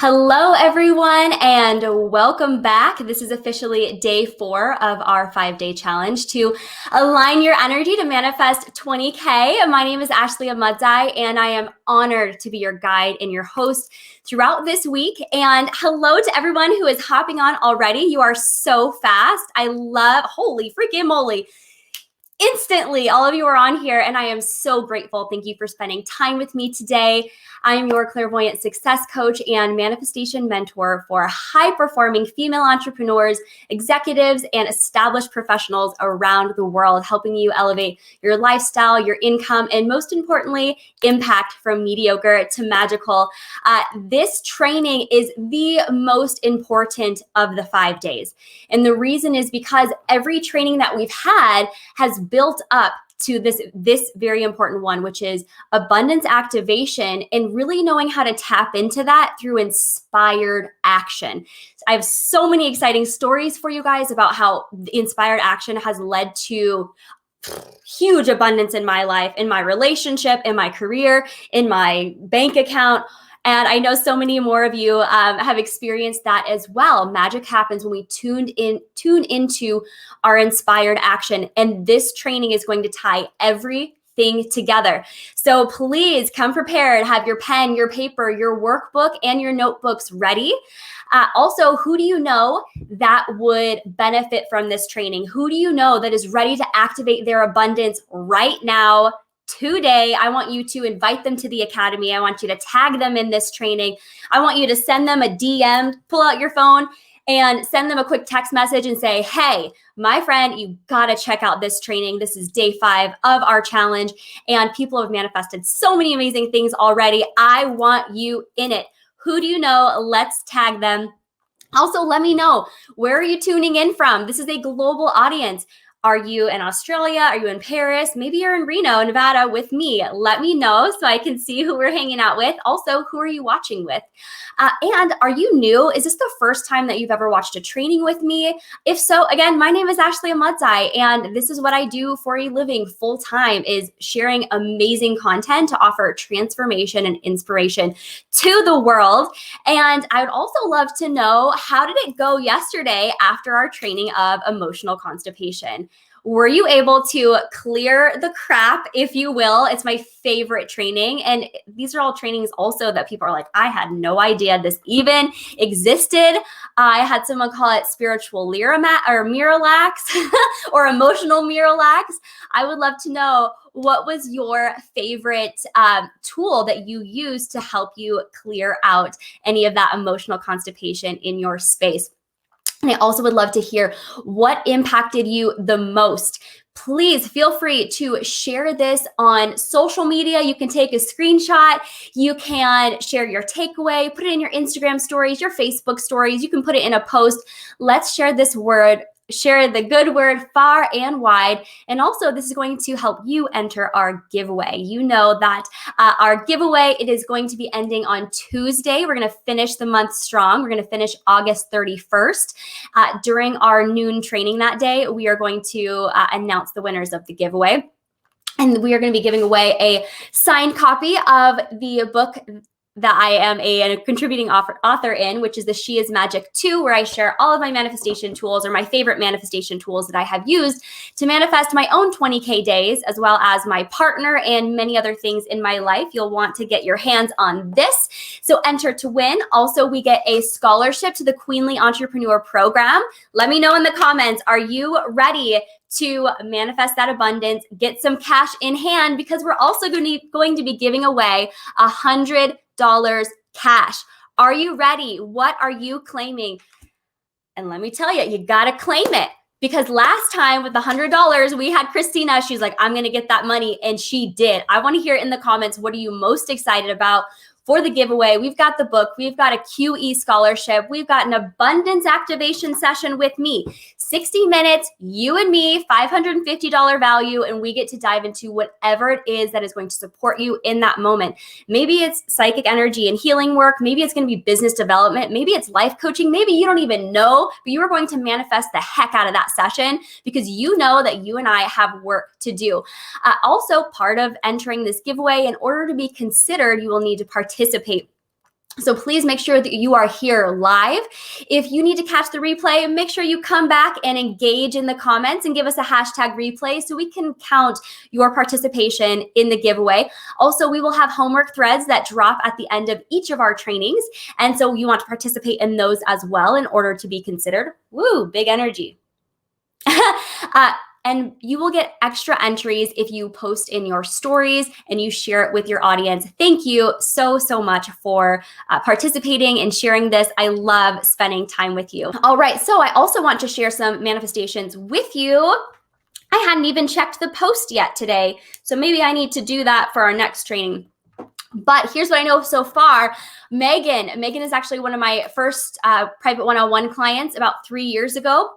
Hello, everyone, and welcome back. This is officially day 4 of our 5-day challenge to align your energy to manifest 20K. My name is Ashley Ahmadzai, and I am honored to be your guide and your host throughout this week. And hello to everyone who is hopping on already. You are so fast. I love, holy freaking moly. Instantly, all of you are on here, and I am so grateful. Thank you for spending time with me today. I am your clairvoyant success coach and manifestation mentor for high-performing female entrepreneurs, executives, and established professionals around the world, helping you elevate your lifestyle, your income, and most importantly, impact from mediocre to magical. This training is the most important of the 5 days. And the reason is because every training that we've had has built up to this very important one, which is abundance activation and really knowing how to tap into that through inspired action. I have so many exciting stories for you guys about how inspired action has led to huge abundance in my life, in my relationship, in my career, in my bank account. And I know so many more of you have experienced that as well. Magic happens when we tune into our inspired action. And this training is going to tie everything together. So please come prepared, have your pen, your paper, your workbook, and your notebooks ready. Also, who do you know that would benefit from this training? Who do you know that is ready to activate their abundance right now? Today, I want you to invite them to the academy. I want you to tag them in this training. I want you to send them a DM, pull out your phone and send them a quick text message and say, hey, my friend, you gotta check out this training. This is day 5 of our challenge, and people have manifested so many amazing things already. I want you in it. Who do you know? Let's tag them. Also, let me know, where are you tuning in from? This is a global audience. Are you in Australia? Are you in Paris? Maybe you're in Reno, Nevada with me. Let me know so I can see who we're hanging out with. Also, who are you watching with? And are you new? Is this the first time that you've ever watched a training with me? If so, again, my name is Ashley Ahmadzai, and this is what I do for a living full time, is sharing amazing content to offer transformation and inspiration to the world. And I would also love to know, how did it go yesterday after our training of emotional constipation? Were you able to clear the crap, if you will? It's my favorite training. And these are all trainings also that people are like, I had no idea this even existed. I had someone call it spiritual Miralax or emotional Miralax. I would love to know, what was your favorite tool that you used to help you clear out any of that emotional constipation in your space? And I also would love to hear what impacted you the most. Please feel free to share this on social media. You can take a screenshot. You can share your takeaway, put it in your Instagram stories, your Facebook stories. You can put it in a post. Let's share this word. Share the good word far and wide. And also, this is going to help you enter our giveaway. You know that our giveaway, it is going to be ending on Tuesday. We're going to finish the month strong. We're going to finish August 31st. During our noon training that day, we are going to announce the winners of the giveaway. And we are going to be giving away a signed copy of the book that I am a contributing author in, which is the She Is Magic 2, where I share all of my manifestation tools, or my favorite manifestation tools that I have used to manifest my own 20K days, as well as my partner and many other things in my life. You'll want to get your hands on this. So enter to win. Also, we get a scholarship to the Queenly Entrepreneur Program. Let me know in the comments, are you ready to manifest that abundance, get some cash in hand? Because we're also going to be giving away $100 cash. Are you ready? What are you claiming? And let me tell you, you got to claim it, because last time with the $100, we had Christina. She's like, I'm going to get that money. And she did. I want to hear in the comments, what are you most excited about for the giveaway? We've got the book. We've got a QE scholarship. We've got an abundance activation session with me. 60 minutes, you and me, $550 value, and we get to dive into whatever it is that is going to support you in that moment. Maybe it's psychic energy and healing work. Maybe it's going to be business development. Maybe it's life coaching. Maybe you don't even know, but you are going to manifest the heck out of that session, because you know that you and I have work to do. Also, part of entering this giveaway, in order to be considered, you will need to participate So please make sure that you are here live. If you need to catch the replay, make sure you come back and engage in the comments and give us a hashtag replay so we can count your participation in the giveaway. Also, we will have homework threads that drop at the end of each of our trainings. And so you want to participate in those as well in order to be considered. Woo, big energy. And you will get extra entries if you post in your stories and you share it with your audience. Thank you so, so much for participating and sharing this. I love spending time with you. All right, so I also want to share some manifestations with you. I hadn't even checked the post yet today, so maybe I need to do that for our next training. But here's what I know so far. Megan is actually one of my first private one-on-one clients about 3 years ago.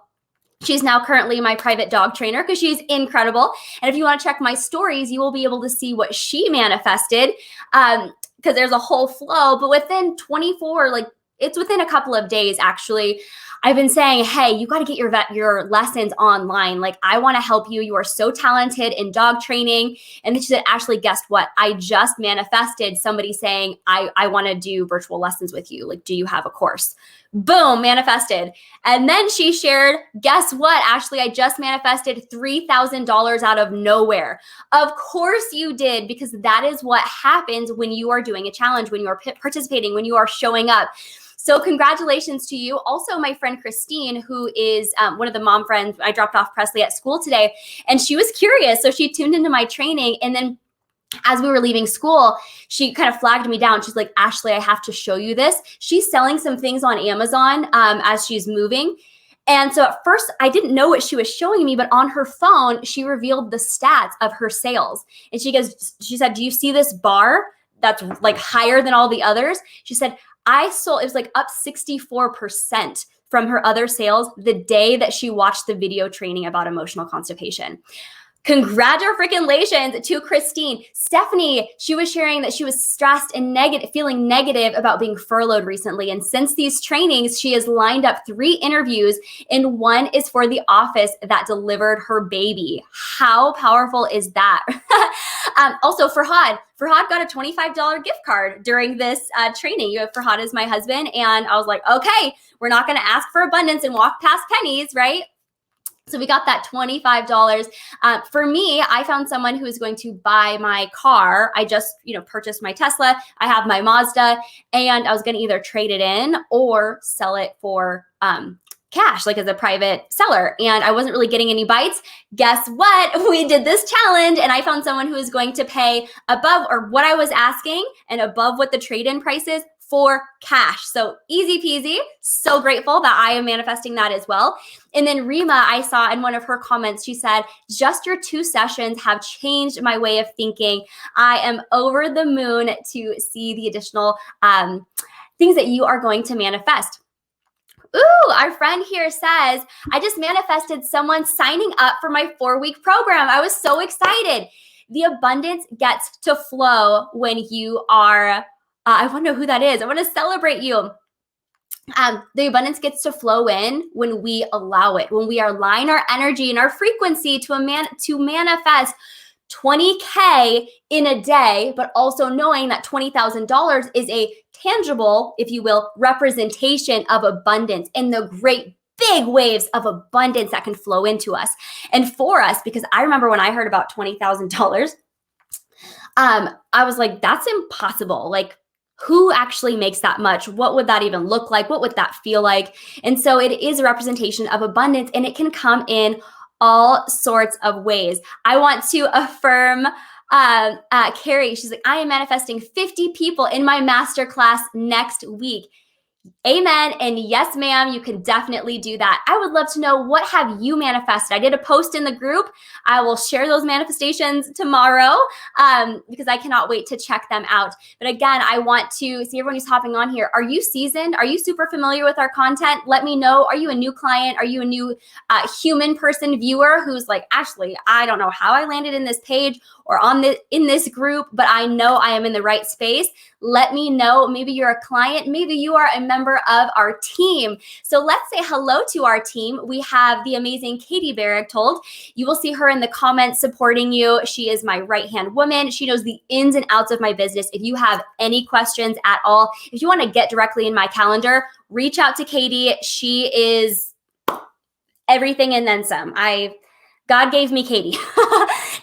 She's now currently my private dog trainer because she's incredible. And if you want to check my stories, you will be able to see what she manifested because there's a whole flow. But within 24, like it's within a couple of days, actually, I've been saying, hey, you got to get your lessons online. Like, I want to help you. You are so talented in dog training. And then she said, Ashley, guess what? I just manifested somebody saying, I want to do virtual lessons with you. Like, do you have a course? Boom, manifested. And then she shared, guess what, Ashley, I just manifested $3,000 out of nowhere. Of course you did, because that is what happens when you are doing a challenge, when you are participating, when you are showing up. So congratulations to you. Also, my friend Christine, who is one of the mom friends, I dropped off Presley at school today, and she was curious. So she tuned into my training, and then as we were leaving school, she kind of flagged me down. She's like, Ashley, I have to show you this. She's selling some things on Amazon as she's moving. And so at first, I didn't know what she was showing me, but on her phone, she revealed the stats of her sales. And she said, do you see this bar that's like higher than all the others? She said, I sold, it was like up 64% from her other sales the day that she watched the video training about emotional constipation. Congratulations to Christine. Stephanie, she was sharing that she was stressed and feeling negative about being furloughed recently. And since these trainings, she has lined up 3 interviews, and one is for the office that delivered her baby. How powerful is that? Also, Farhad got a $25 gift card during this training. Farhad is my husband. And I was like, okay, we're not going to ask for abundance and walk past pennies, right? So we got that $25. For me, I found someone who is going to buy my car. I just, purchased my Tesla. I have my Mazda, and I was going to either trade it in or sell it for cash, like as a private seller. And I wasn't really getting any bites. Guess what? We did this challenge, and I found someone who is going to pay above or what I was asking and above what the trade-in price is for cash. So easy peasy. So grateful that I am manifesting that as well. And then Rima, I saw in one of her comments, she said, just your 2 sessions have changed my way of thinking. I am over the moon to see the additional things that you are going to manifest. Ooh, our friend here says, I just manifested someone signing up for my 4-week program. I was so excited. The abundance gets to flow when you are I want to know who that is. I want to celebrate you. The abundance gets to flow in when we allow it, when we align our energy and our frequency to manifest 20K in a day, but also knowing that $20,000 is a tangible, if you will, representation of abundance and the great big waves of abundance that can flow into us and for us. Because I remember when I heard about $20,000, I was like, that's impossible. Like, who actually makes that much? What would that even look like? What would that feel like? And so it is a representation of abundance, and it can come in all sorts of ways. I want to affirm Carrie. She's like, I am manifesting 50 people in my masterclass next week. Amen. And yes, ma'am, you can definitely do that. I would love to know, what have you manifested? I did a post in the group. I will share those manifestations tomorrow because I cannot wait to check them out. But again, I want to see everyone who's hopping on here. Are you seasoned? Are you super familiar with our content? Let me know. Are you a new client? Are you a new human person viewer who's like, Ashley, I don't know how I landed in this page or in this group, but I know I am in the right space. Let me know. Maybe you're a client. Maybe you are a member of our team. So let's say hello to our team. We have the amazing Katie Bergtold. You will see her in the comments supporting you. She is my right-hand woman. She knows the ins and outs of my business. If you have any questions at all, if you want to get directly in my calendar, reach out to Katie. She is everything and then some. God gave me Katie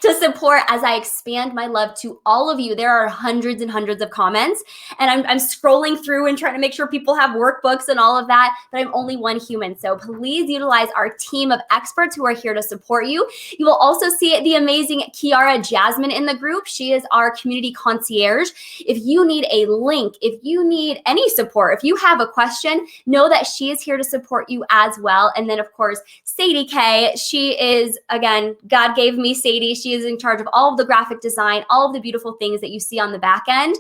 to support as I expand my love to all of you. There are hundreds and hundreds of comments, and I'm scrolling through and trying to make sure people have workbooks and all of that, but I'm only one human. So please utilize our team of experts who are here to support you. You will also see the amazing Kiara Jasmine in the group. She is our community concierge. If you need a link, if you need any support, if you have a question, know that she is here to support you as well. And then of course, Sadie K, she is, again, God gave me Sadie. She is in charge of all of the graphic design, all of the beautiful things that you see on the back end.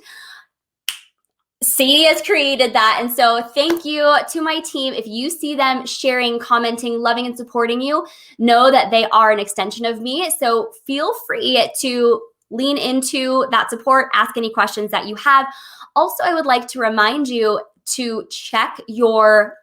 Sadie has created that. And so thank you to my team. If you see them sharing, commenting, loving, and supporting you, know that they are an extension of me. So feel free to lean into that support, ask any questions that you have. Also, I would like to remind you to check your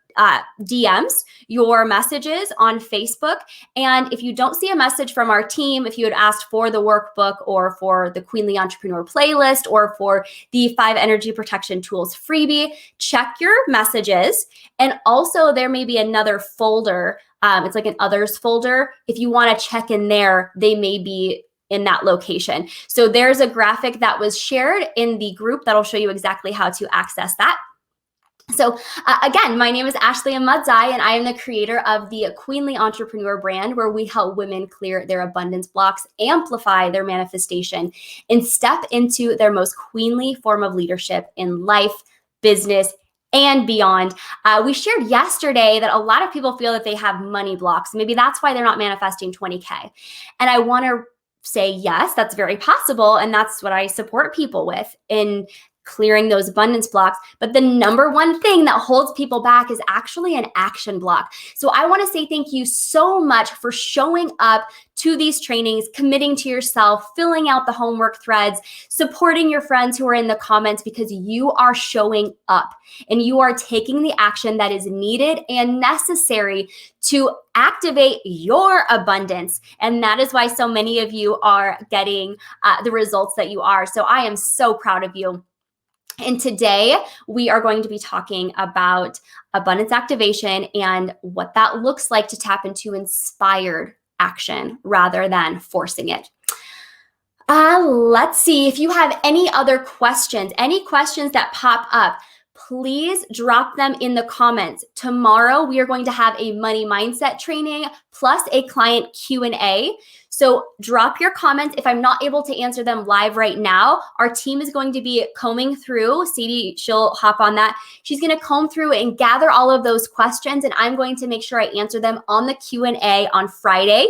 DMs, your messages on Facebook. And if you don't see a message from our team, if you had asked for the workbook or for the Queenly Entrepreneur playlist or for the 5 Energy Protection Tools freebie, check your messages. And also there may be another folder. It's like an others folder. If you want to check in there, they may be in that location. So there's a graphic that was shared in the group that'll show you exactly how to access that. So again, my name is Ahmadzai, and I am the creator of the Queenly Entrepreneur brand, where we help women clear their abundance blocks, amplify their manifestation, and step into their most queenly form of leadership in life, business, and beyond. We shared yesterday that a lot of people feel that they have money blocks. Maybe that's why they're not manifesting 20K. And I want to say, yes, that's very possible. And that's what I support people with in clearing those abundance blocks. But the number one thing that holds people back is actually an action block. So I want to say thank you so much for showing up to these trainings, committing to yourself, filling out the homework threads, supporting your friends who are in the comments, because you are showing up and you are taking the action that is needed and necessary to activate your abundance. And that is why so many of you are getting the results that you are. So I am so proud of you. And today we are going to be talking about abundance activation and what that looks like to tap into inspired action rather than forcing it. Let's see if you have any other questions, that pop up. Please drop them in the comments. Tomorrow, we are going to have a money mindset training plus a client Q&A. So drop your comments. If I'm not able to answer them live right now, our team is going to be combing through. Sadie, she'll hop on that. She's going to comb through and gather all of those questions, and I'm going to make sure I answer them on the Q&A on Friday.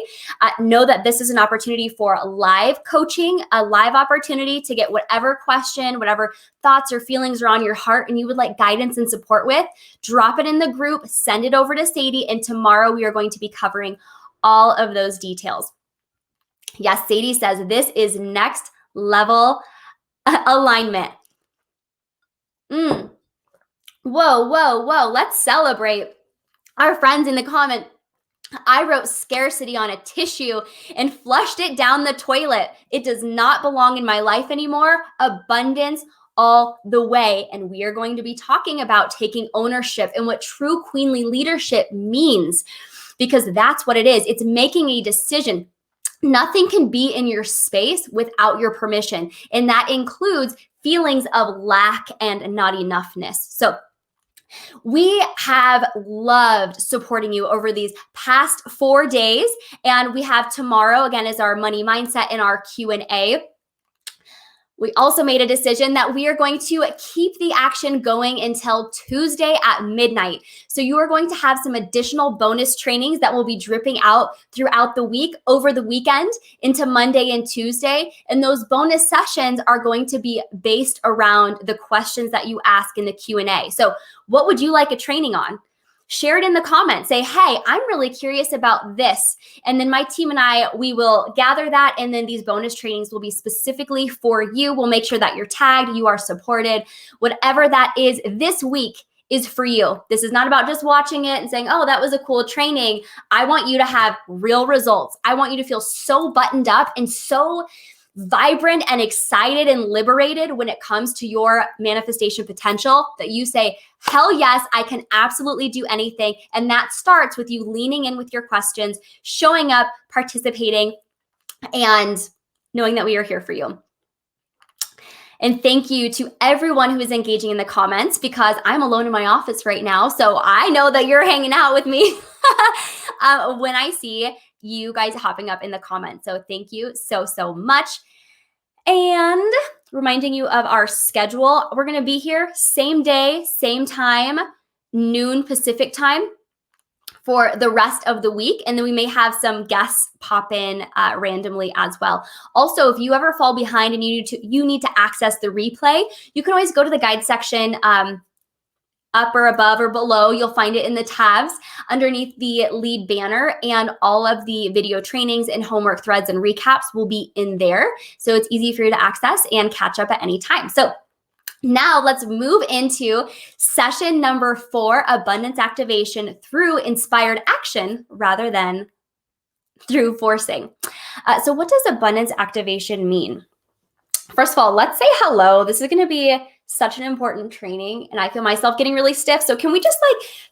Know that this is an opportunity for live coaching, a live opportunity to get whatever question, whatever thoughts or feelings are on your heart and you would like guidance and support with. Drop it in the group, send it over to Sadie, and tomorrow we are going to be covering all of those details. Yes, Sadie says this is next level alignment. Whoa, whoa, whoa. Let's celebrate our friends in the comment. I wrote scarcity on a tissue and flushed it down the toilet. It does not belong in my life anymore. Abundance all the way. And we are going to be talking about taking ownership and what true queenly leadership means, because that's what it is. It's making a decision. Nothing can be in your space without your permission. And that includes feelings of lack and not enoughness. So we have loved supporting you over these past 4 days. And we have tomorrow, again, is our money mindset and our Q&A. We also made a decision that we are going to keep the action going until Tuesday at midnight. So you are going to have some additional bonus trainings that will be dripping out throughout the week, over the weekend, into Monday and Tuesday. And those bonus sessions are going to be based around the questions that you ask in the Q&A. So what would you like a training on? Share it in the comments. Say, hey, I'm really curious about this. And then my team and I, we will gather that. And then these bonus trainings will be specifically for you. We'll make sure that you're tagged, you are supported. Whatever that is this week is for you. This is not about just watching it and saying, oh, that was a cool training. I want you to have real results. I want you to feel so buttoned up and so vibrant and excited and liberated when it comes to your manifestation potential that you say, hell yes, I can absolutely do anything. And that starts with you leaning in with your questions, showing up, participating, and knowing that we are here for you. And thank you to everyone who is engaging in the comments, because I'm alone in my office right now. So I know that you're hanging out with me when I see you guys hopping up in the comments. So thank you so, so much. And reminding you of our schedule. We're going to be here same day, same time, noon Pacific time for the rest of the week. And then we may have some guests pop in randomly as well. Also, if you ever fall behind and you need to access the replay, you can always go to the guide section up or above or below. You'll find it in the tabs underneath the lead banner, and all of the video trainings and homework threads and recaps will be in there. So it's easy for you to access and catch up at any time. So now let's move into session number 4, abundance activation through inspired action rather than through forcing. So what does abundance activation mean? First of all, let's say hello. This is going to be such an important training, and I feel myself getting really stiff. So can we just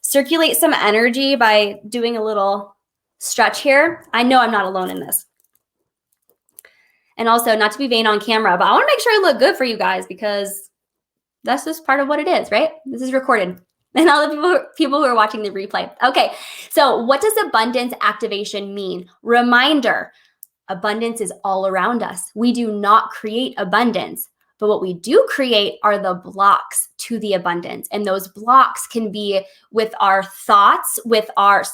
circulate some energy by doing a little stretch here? I know I'm not alone in this. And also, not to be vain on camera, but I want to make sure I look good for you guys, because that's just part of what it is, right? This is recorded. And all the people who are watching the replay. Okay, so what does abundance activation mean? Reminder, abundance is all around us. We do not create abundance, but what we do create are the blocks to the abundance. And those blocks can be with our thoughts, with our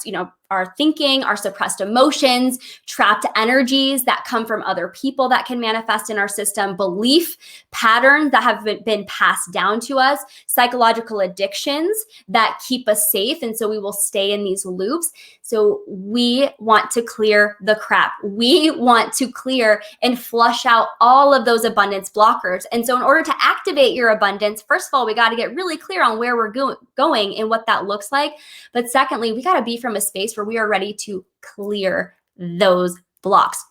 thinking, our suppressed emotions, trapped energies that come from other people that can manifest in our system, belief patterns that have been passed down to us, psychological addictions that keep us safe. And so we will stay in these loops. So we want to clear the crap. We want to clear and flush out all of those abundance blockers. And so in order to activate your abundance, first of all, we got to get really clear on where we're going and what that looks like. But secondly, we got to be from a space where we are ready to clear those blocks.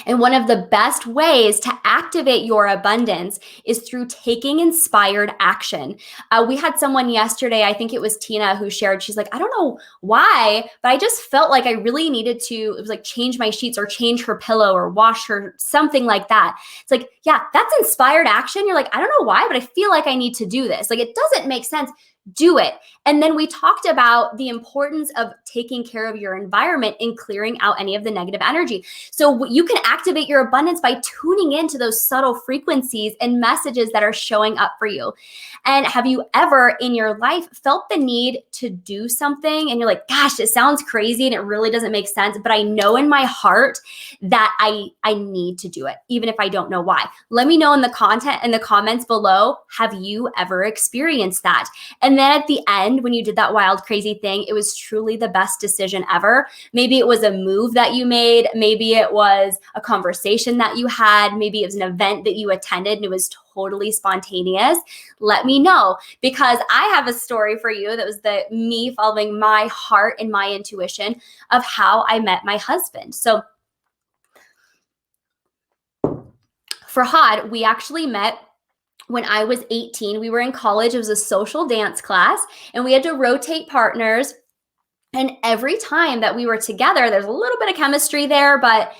And one of the best ways to activate your abundance is through taking inspired action. We had someone yesterday, I think it was Tina, who shared, she's like, I don't know why, but I just felt like I really needed to, it was like change my sheets or change her pillow or wash her, something like that. It's like, yeah, that's inspired action. You're like, I don't know why, but I feel like I need to do this. Like, it doesn't make sense. Do it. And then we talked about the importance of taking care of your environment and clearing out any of the negative energy. So you can activate your abundance by tuning into those subtle frequencies and messages that are showing up for you. And have you ever in your life felt the need to do something and you're like, gosh, it sounds crazy and it really doesn't make sense, but I know in my heart that I need to do it, even if I don't know why? Let me know in the comments below, have you ever experienced that? And then at the end, when you did that wild, crazy thing, it was truly the best decision ever. Maybe it was a move that you made. Maybe it was a conversation that you had. Maybe it was an event that you attended and it was totally spontaneous. Let me know, because I have a story for you that was me following my heart and my intuition of how I met my husband. So Farhad, we actually met when I was 18. We were in college. It was a social dance class, and we had to rotate partners. And every time that we were together, there's a little bit of chemistry there, but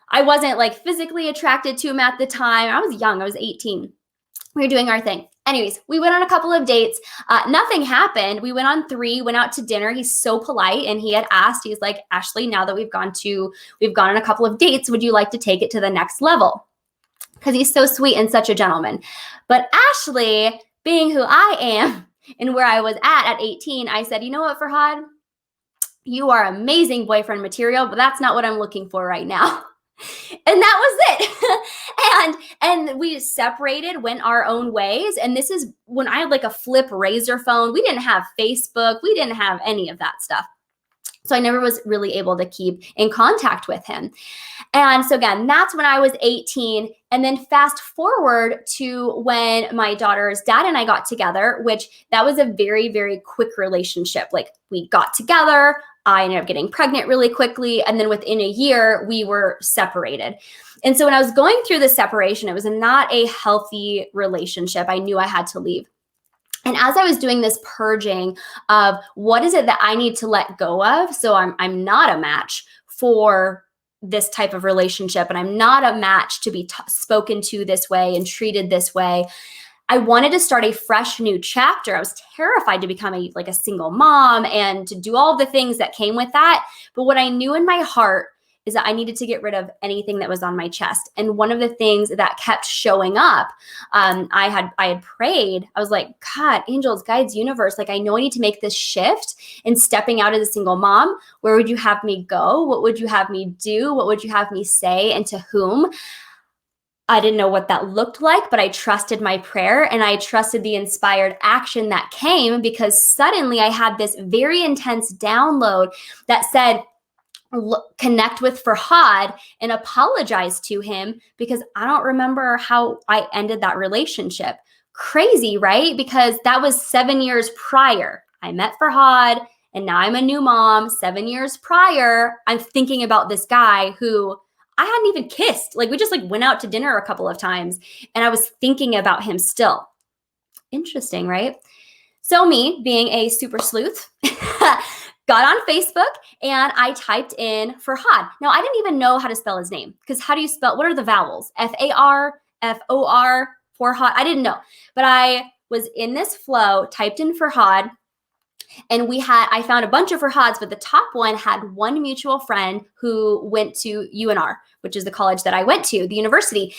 I wasn't physically attracted to him at the time. I was young. I was 18. We were doing our thing. Anyways, we went on a couple of dates. Nothing happened. We went on 3, went out to dinner. He's so polite, and he had asked, he's like, Ashley, now that we've gone on a couple of dates, would you like to take it to the next level? Because he's so sweet and such a gentleman. But Ashley, being who I am and where I was at 18, I said, you know what, Farhad? You are amazing boyfriend material, but that's not what I'm looking for right now. And that was it. and we separated, went our own ways. And this is when I had a flip razor phone. We didn't have Facebook. We didn't have any of that stuff. So I never was really able to keep in contact with him. And so again, that's when I was 18. And then fast forward to when my daughter's dad and I got together, which that was a very, very quick relationship. Like we got together, I ended up getting pregnant really quickly. And then within a year, we were separated. And so when I was going through the separation, it was not a healthy relationship. I knew I had to leave. And as I was doing this purging of what is it that I need to let go of, so I'm not a match for this type of relationship, and I'm not a match to be spoken to this way and treated this way. I wanted to start a fresh new chapter. I was terrified to become a single mom and to do all the things that came with that. But what I knew in my heart is that I needed to get rid of anything that was on my chest. And one of the things that kept showing up, I had prayed. I was like, God, angels, guides, universe, like I know I need to make this shift in stepping out as a single mom. Where would you have me go? What would you have me do? What would you have me say? And to whom? I didn't know what that looked like, but I trusted my prayer and I trusted the inspired action that came, because suddenly I had this very intense download that said, connect with Farhad and apologize to him, because I don't remember how I ended that relationship. Crazy, right? Because that was 7 years prior. I met Farhad and now I'm a new mom. 7 years prior, I'm thinking about this guy who I hadn't even kissed. Like we just went out to dinner a couple of times and I was thinking about him still. Interesting, right? So me being a super sleuth, got on Facebook and I typed in Farhad. Now, I didn't even know how to spell his name, because how do you spell, what are the vowels? F-A-R, F-O-R, Farhad. I didn't know, but I was in this flow, typed in Farhad, and I found a bunch of Farhads, but the top one had one mutual friend who went to UNR, which is the college that I went to, the university.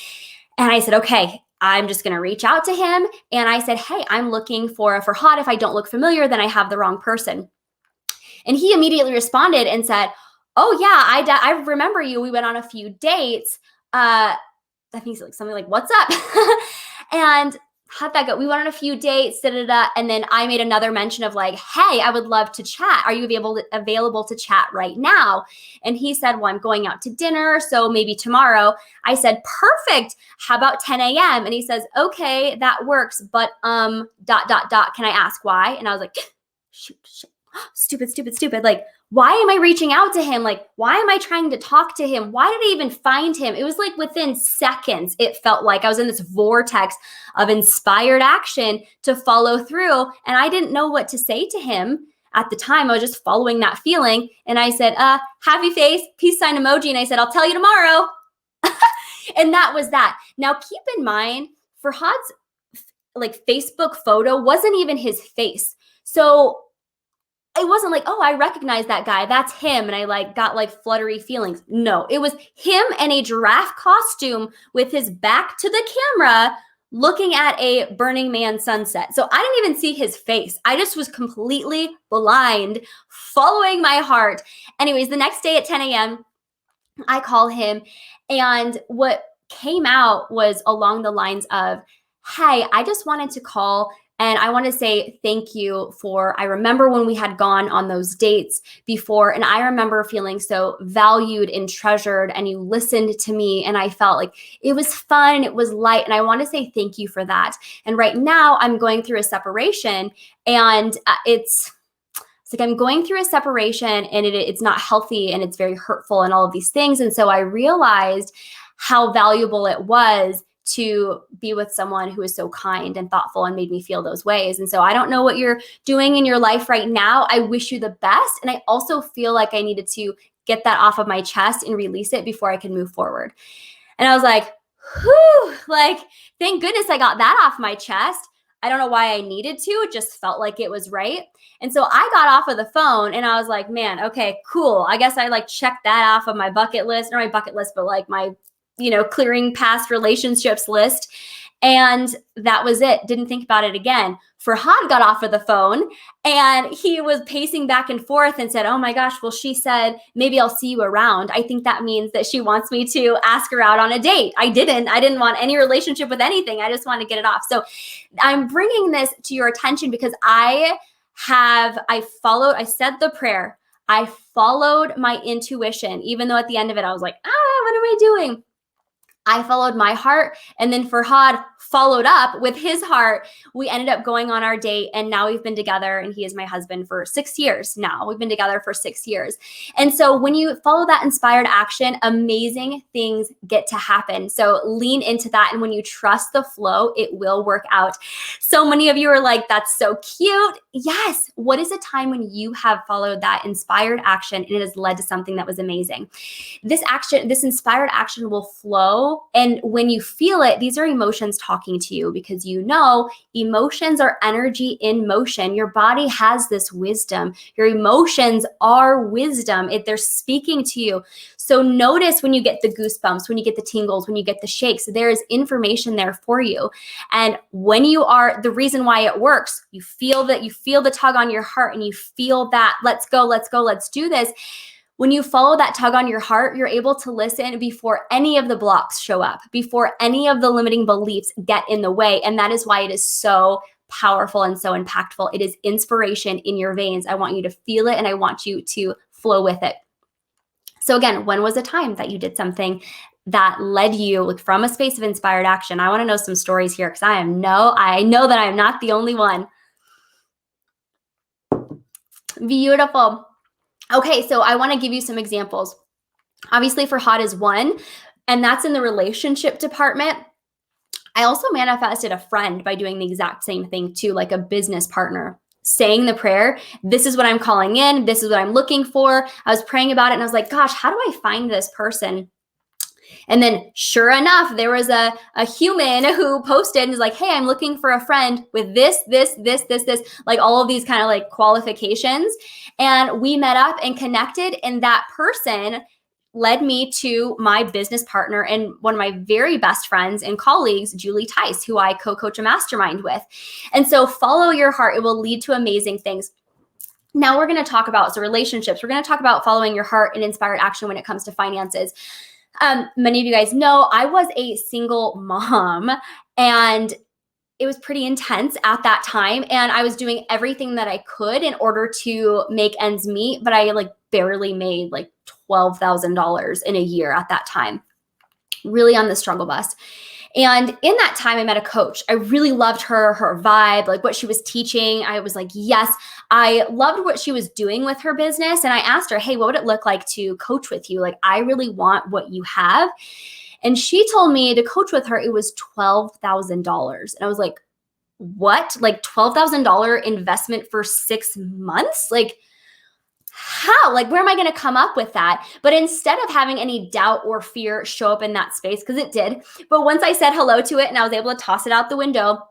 And I said, okay, I'm just going to reach out to him. And I said, hey, I'm looking for a Farhad. If I don't look familiar, then I have the wrong person. And he immediately responded and said, oh yeah, I remember you. We went on a few dates. I think something like, what's up? And how'd that go? We went on a few dates, and then I made another mention of like, hey, I would love to chat. Are you available to chat right now? And he said, well, I'm going out to dinner, so maybe tomorrow. I said, perfect. How about 10 a.m.? And he says, okay, that works, but can I ask why? And I was like, shoot. Stupid. Like, why am I reaching out to him? Like, why am I trying to talk to him? Why did I even find him? It was like within seconds, it felt like I was in this vortex of inspired action to follow through. And I didn't know what to say to him at the time. I was just following that feeling. And I said, happy face, peace sign emoji. And I said, I'll tell you tomorrow. And that was that. Now, keep in mind, Farhad's Facebook photo wasn't even his face. So it wasn't like, oh, I recognize that guy. That's him. And I got fluttery feelings. No, it was him in a giraffe costume with his back to the camera looking at a Burning Man sunset. So I didn't even see his face. I just was completely blind, following my heart. Anyways, the next day at 10 a.m., I call him. And what came out was along the lines of, hey, I just wanted to call and I want to say thank you I remember when we had gone on those dates before, and I remember feeling so valued and treasured, and you listened to me, and I felt like it was fun and it was light, and I want to say thank you for that. And right now I'm going through a separation, and it's like I'm going through a separation, and it's not healthy, and it's very hurtful and all of these things. And so I realized how valuable it was to be with someone who is so kind and thoughtful and made me feel those ways. And so I don't know what you're doing in your life right now. I wish you the best. And I also feel like I needed to get that off of my chest and release it before I can move forward. And I was like, whew, thank goodness I got that off my chest. I don't know why I needed to. It just felt like it was right. And so I got off of the phone and I was like, man, okay, cool. I guess I checked that off of my bucket list, not my bucket list, but my clearing past relationships list. And that was it. Didn't think about it again. Farhad got off of the phone and he was pacing back and forth and said, oh my gosh, well, she said, maybe I'll see you around. I think that means that she wants me to ask her out on a date. I didn't want any relationship with anything. I just want to get it off. So I'm bringing this to your attention because I said the prayer. I followed my intuition, even though at the end of it, I was like, what am I doing? I followed my heart, and then Farhad followed up with his heart. We ended up going on our date, and now we've been together, and he is my husband for 6 years now. We've been together for 6 years. And so when you follow that inspired action, amazing things get to happen. So lean into that, and when you trust the flow, it will work out. So many of you are like, that's so cute. Yes. What is a time when you have followed that inspired action and it has led to something that was amazing? This inspired action will flow. And when you feel it, these are emotions talking to you, because you know emotions are energy in motion. Your body has this wisdom. Your emotions are wisdom. They're speaking to you. So notice when you get the goosebumps, when you get the tingles, when you get the shakes, there is information there for you. And when you are, the reason why it works, you feel the tug on your heart, and you feel that, let's go, let's do this. When you follow that tug on your heart, you're able to listen before any of the blocks show up, before any of the limiting beliefs get in the way. And that is why it is so powerful and so impactful. It is inspiration in your veins. I want you to feel it, and I want you to flow with it. So again, when was a time that you did something that led you from a space of inspired action? I want to know some stories here, because I know that I'm not the only one. Beautiful. Okay, so I want to give you some examples. Obviously, Farhad is one, and that's in the relationship department. I also manifested a friend by doing the exact same thing too, like a business partner, saying the prayer, this is what I'm calling in, this is what I'm looking for. I was praying about it, and I was like, gosh, how do I find this person? And then sure enough, there was a human who posted and was like, hey, I'm looking for a friend with this, like all of these kind of like qualifications. And we met up and connected, and that person led me to my business partner and one of my very best friends and colleagues, Julie Tice, who I co-coach a mastermind with. And so follow your heart. It will lead to amazing things. Now we're going to talk about relationships. We're going to talk about following your heart and inspired action when it comes to finances. Many of you guys know I was a single mom, and it was pretty intense at that time. And I was doing everything that I could in order to make ends meet, but I barely made $12,000 in a year at that time, really on the struggle bus. And in that time, I met a coach. I really loved her vibe, what she was teaching. I was like, yes, I loved what she was doing with her business. And I asked her, hey, what would it look like to coach with you? I really want what you have. And she told me to coach with her, it was $12,000. And I was like, what? $12,000 investment for 6 months? How? Where am I going to come up with that? But instead of having any doubt or fear show up in that space, because it did, but once I said hello to it and I was able to toss it out the window,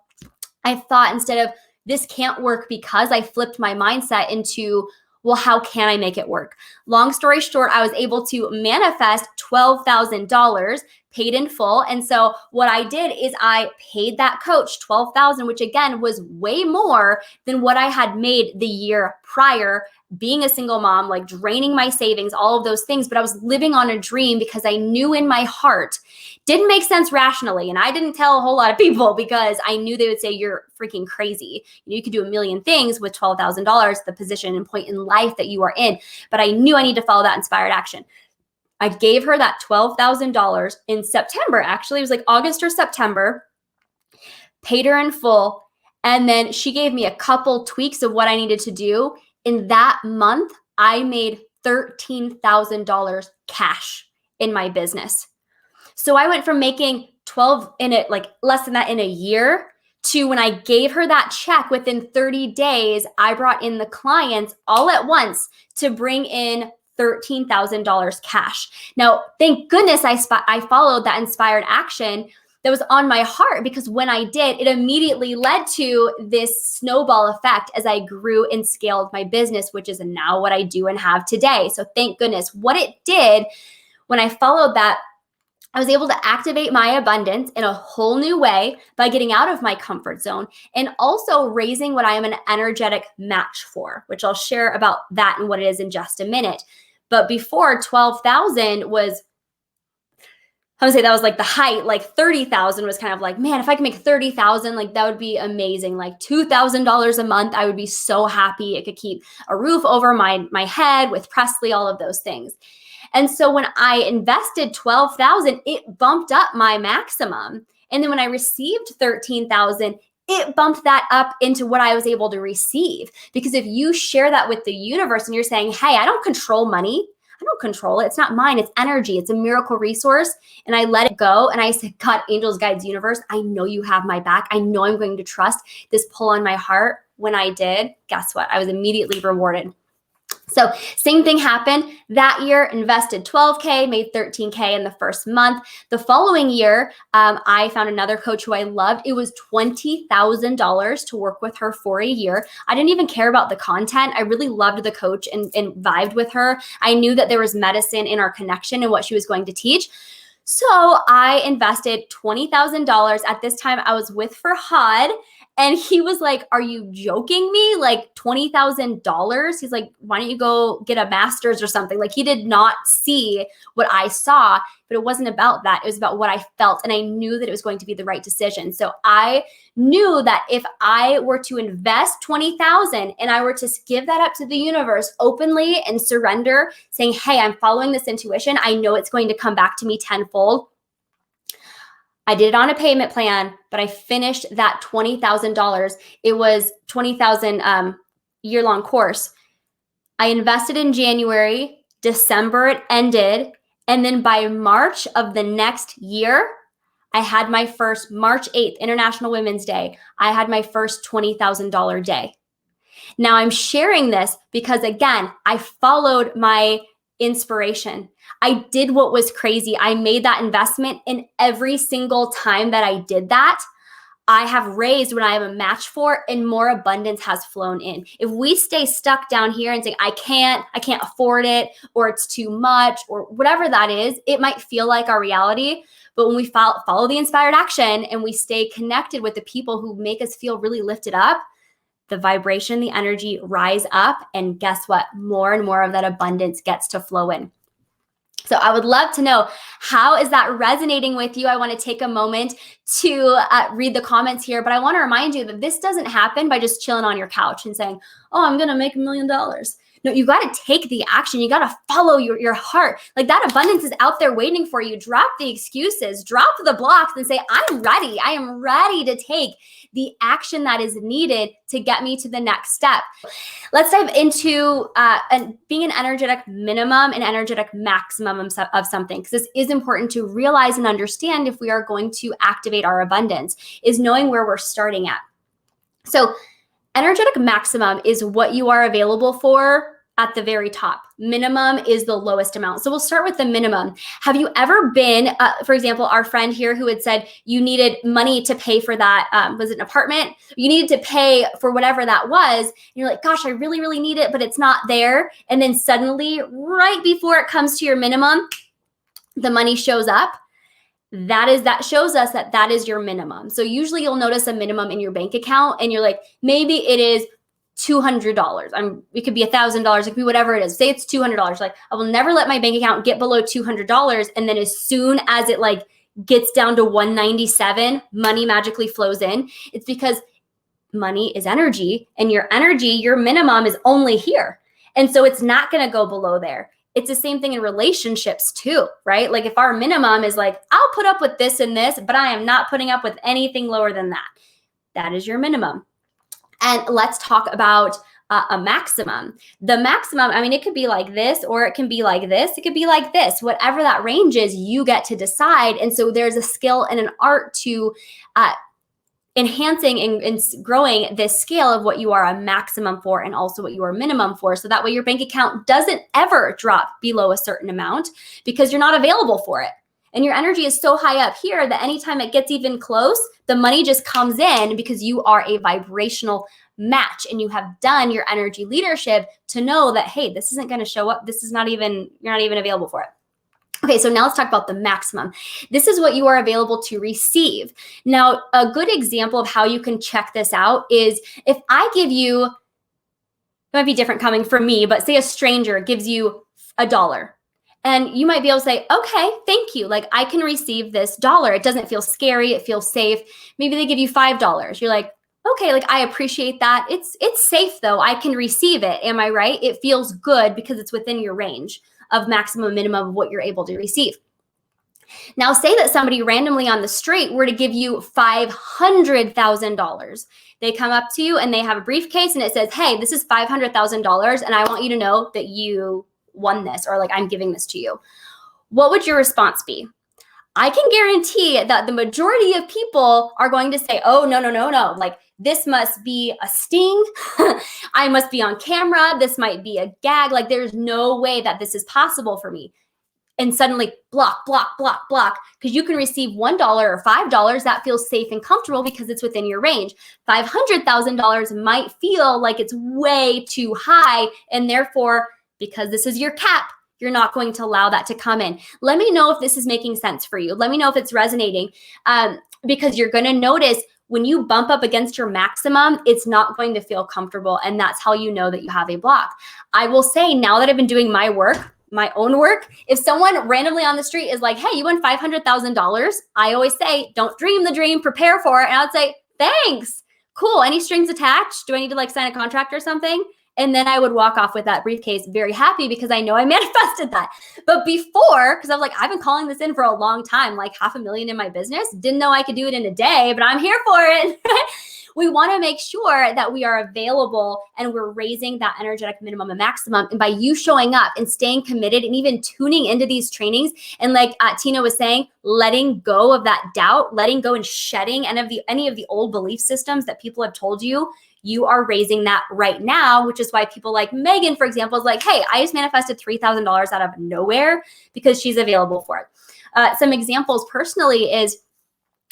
I thought, instead of this can't work, because I flipped my mindset into, well, how can I make it work? Long story short, I was able to manifest $12,000 paid in full. And so what I did is I paid that coach $12,000, which again was way more than what I had made the year prior, being a single mom, draining my savings, all of those things. But I was living on a dream, because I knew in my heart, didn't make sense rationally. And I didn't tell a whole lot of people, because I knew they would say, you're freaking crazy. You could do a million things with $12,000, the position and point in life that you are in. But I knew I need to follow that inspired action. I gave her that $12,000 in September. Actually, it was August or September, paid her in full. And then she gave me a couple tweaks of what I needed to do. In that month, I made $13,000 cash in my business. So I went from making 12 in it, less than that in a year, to when I gave her that check within 30 days, I brought in the clients all at once to bring in $13,000 cash. Now, thank goodness I followed that inspired action that was on my heart, because when I did, it immediately led to this snowball effect as I grew and scaled my business, which is now what I do and have today. So thank goodness. What it did when I followed that, I was able to activate my abundance in a whole new way by getting out of my comfort zone and also raising what I am an energetic match for, which I'll share about that and what it is in just a minute. But before, 12,000 was I would say that was like the height, like 30,000 was kind of like, man, if I can make 30,000, like that would be amazing. Like $2,000 a month, I would be so happy. It could keep a roof over my head with Presley, all of those things. And so when I invested 12,000, it bumped up my maximum. And then when I received 13,000, it bumped that up into what I was able to receive. Because if you share that with the universe and you're saying, hey, I don't control money. I don't control it. It's not mine. It's energy. It's a miracle resource. And I let it go. And I said, God, angels, guides, universe, I know you have my back. I know I'm going to trust this pull on my heart. When I did, guess what? I was immediately rewarded. So same thing happened that year, invested 12K, made 13K in the first month. The following year, I found another coach who I loved. It was $20,000 to work with her for a year. I didn't even care about the content. I really loved the coach and vibed with her. I knew that there was medicine in our connection and what she was going to teach. So I invested $20,000. At this time, I was with Farhad. And he was like, are you joking me? Like $20,000? He's like, why don't you go get a master's or something? Like he did not see what I saw, but it wasn't about that. It was about what I felt. And I knew that it was going to be the right decision. So I knew that if I were to invest 20,000 and I were to give that up to the universe openly and surrender, saying, hey, I'm following this intuition. I know it's going to come back to me tenfold. I did it on a payment plan, but I finished that $20,000. It was $20,000 year-long course. I invested in January, December it ended, and then by March of the next year, I had my first March 8th, International Women's Day. I had my first $20,000 day. Now I'm sharing this because again, I followed my inspiration. I did what was crazy. I made that investment, and every single time that I did that, I have raised when I have a match for, and more abundance has flown in. If we stay stuck down here and say, I can't afford it, or it's too much, or whatever that is, it might feel like our reality. But when we follow the inspired action and we stay connected with the people who make us feel really lifted up, the vibration, the energy rise up, and guess what? More and more of that abundance gets to flow in. So I would love to know, how is that resonating with you? I want to take a moment to read the comments here, but I want to remind you that this doesn't happen by just chilling on your couch and saying, oh, I'm going to make $1 million. No, you got to take the action. You got to follow your heart. Like that abundance is out there waiting for you. Drop the excuses, drop the blocks, and say, I'm ready. I am ready to take the action that is needed to get me to the next step. Let's dive into being an energetic minimum and energetic maximum of something, because this is important to realize and understand if we are going to activate our abundance, is knowing where we're starting at. So energetic maximum is what you are available for at the very top. Minimum is the lowest amount. So we'll start with the minimum. Have you ever been, for example, our friend here who had said you needed money to pay for that, was it an apartment? You needed to pay for whatever that was. And you're like, gosh, I really, really need it, but it's not there. And then suddenly, right before it comes to your minimum, the money shows up. That shows us that is your minimum. So usually you'll notice a minimum in your bank account and you're like, maybe it is $200. It could be $1,000. It could be whatever it is. Say it's $200. Like, I will never let my bank account get below $200. And then as soon as it like gets down to 197, money magically flows in. It's because money is energy, and your energy, your minimum is only here. And so it's not going to go below there. It's the same thing in relationships too, right? Like if our minimum is like, I'll put up with this and this, but I am not putting up with anything lower than that. That is your minimum. And let's talk about a maximum. The maximum, I mean, it could be like this, or it can be like this. It could be like this. Whatever that range is, you get to decide. And so there's a skill and an art to enhancing and growing this scale of what you are a maximum for and also what you are minimum for. So that way your bank account doesn't ever drop below a certain amount because you're not available for it. And your energy is so high up here that anytime it gets even close, the money just comes in because you are a vibrational match and you have done your energy leadership to know that, hey, this isn't going to show up. This is not even, you're not even available for it. Okay, so now let's talk about the maximum. This is what you are available to receive. Now, a good example of how you can check this out is if I give you, it might be different coming from me, but say a stranger gives you $1 And you might be able to say, okay, thank you. Like, I can receive this dollar. It doesn't feel scary. It feels safe. Maybe they give you $5. You're like, okay, like, I appreciate that. It's safe though. I can receive it. Am I right? It feels good because it's within your range of maximum minimum of what you're able to receive. Now, say that somebody randomly on the street were to give you $500,000. They come up to you and they have a briefcase and it says, hey, this is $500,000 and I want you to know that you won this, or like, I'm giving this to you. What would your response be? I can guarantee that the majority of people are going to say, oh, no, no, no, no. Like, this must be a sting. I must be on camera. This might be a gag. Like, there's no way that this is possible for me. And suddenly block, block, block, block, because you can receive $1 or $5 that feels safe and comfortable because it's within your range. $500,000 might feel like it's way too high, and therefore, because this is your cap, you're not going to allow that to come in. Let me know if this is making sense for you. Let me know if it's resonating, because you're going to notice when you bump up against your maximum, it's not going to feel comfortable, and that's how you know that you have a block. I will say, now that I've been doing my work, my own work, if someone randomly on the street is like, hey, you won $500,000, I always say, don't dream the dream, prepare for it. And I would say, thanks, cool. Any strings attached? Do I need to like sign a contract or something? And then I would walk off with that briefcase very happy because I know I manifested that. But before, because I was like, I've been calling this in for a long time, like $500,000 in my business. Didn't know I could do it in a day, but I'm here for it. We want to make sure that we are available and we're raising that energetic minimum and maximum. And by you showing up and staying committed and even tuning into these trainings, and like Tina was saying, letting go of that doubt, letting go and shedding any of the old belief systems that people have told you, you are raising that right now, which is why people like Megan, for example, is like, hey, I just manifested $3,000 out of nowhere because she's available for it. Some examples personally is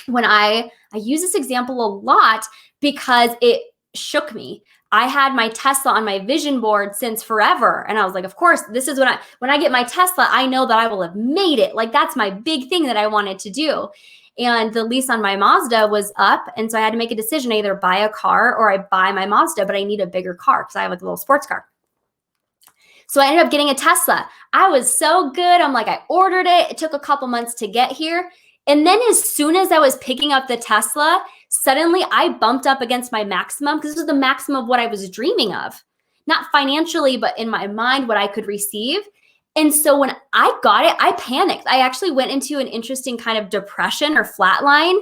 when I use this example a lot because it shook me. I had my Tesla on my vision board since forever. And I was like, of course, this is when I get my Tesla, I know that I will have made it. Like, that's my big thing that I wanted to do. And the lease on my Mazda was up. And so I had to make a decision, either buy a car or I buy my Mazda, but I need a bigger car because I have like a little sports car. So I ended up getting a Tesla. I was so good. I'm like, I ordered it. It took a couple months to get here. And then as soon as I was picking up the Tesla, suddenly I bumped up against my maximum, because this was the maximum of what I was dreaming of. Not financially, but in my mind, what I could receive. And so when I got it, I panicked. I actually went into an interesting kind of depression or flatline,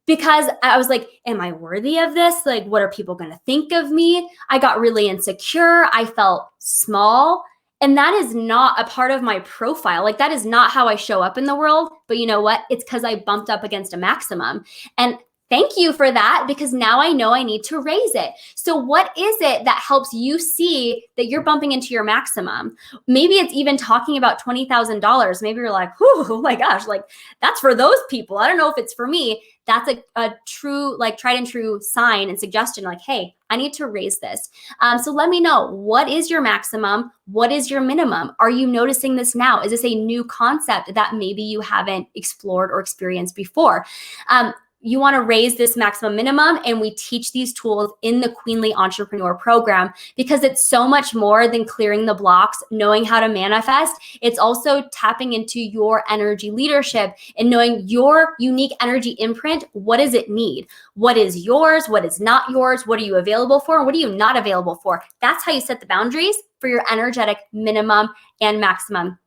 because I was like, am I worthy of this? Like, what are people going to think of me? I got really insecure. I felt small. And that is not a part of my profile. Like, that is not how I show up in the world. But you know what? It's because I bumped up against a maximum. And thank you for that, because now I know I need to raise it. So what is it that helps you see that you're bumping into your maximum? Maybe it's even talking about $20,000. Maybe you're like, oh my gosh, like, that's for those people. I don't know if it's for me. That's a true, like, tried and true sign and suggestion, like, hey, I need to raise this. So let me know, what is your maximum? What is your minimum? Are you noticing this now? Is this a new concept that maybe you haven't explored or experienced before? You want to raise this maximum minimum, and we teach these tools in the Queenly Entrepreneur Program, because it's so much more than clearing the blocks, knowing how to manifest. It's also tapping into your energy leadership and knowing your unique energy imprint. What does it need? What is yours? What is not yours? What are you available for? And what are you not available for? That's how you set the boundaries for your energetic minimum and maximum.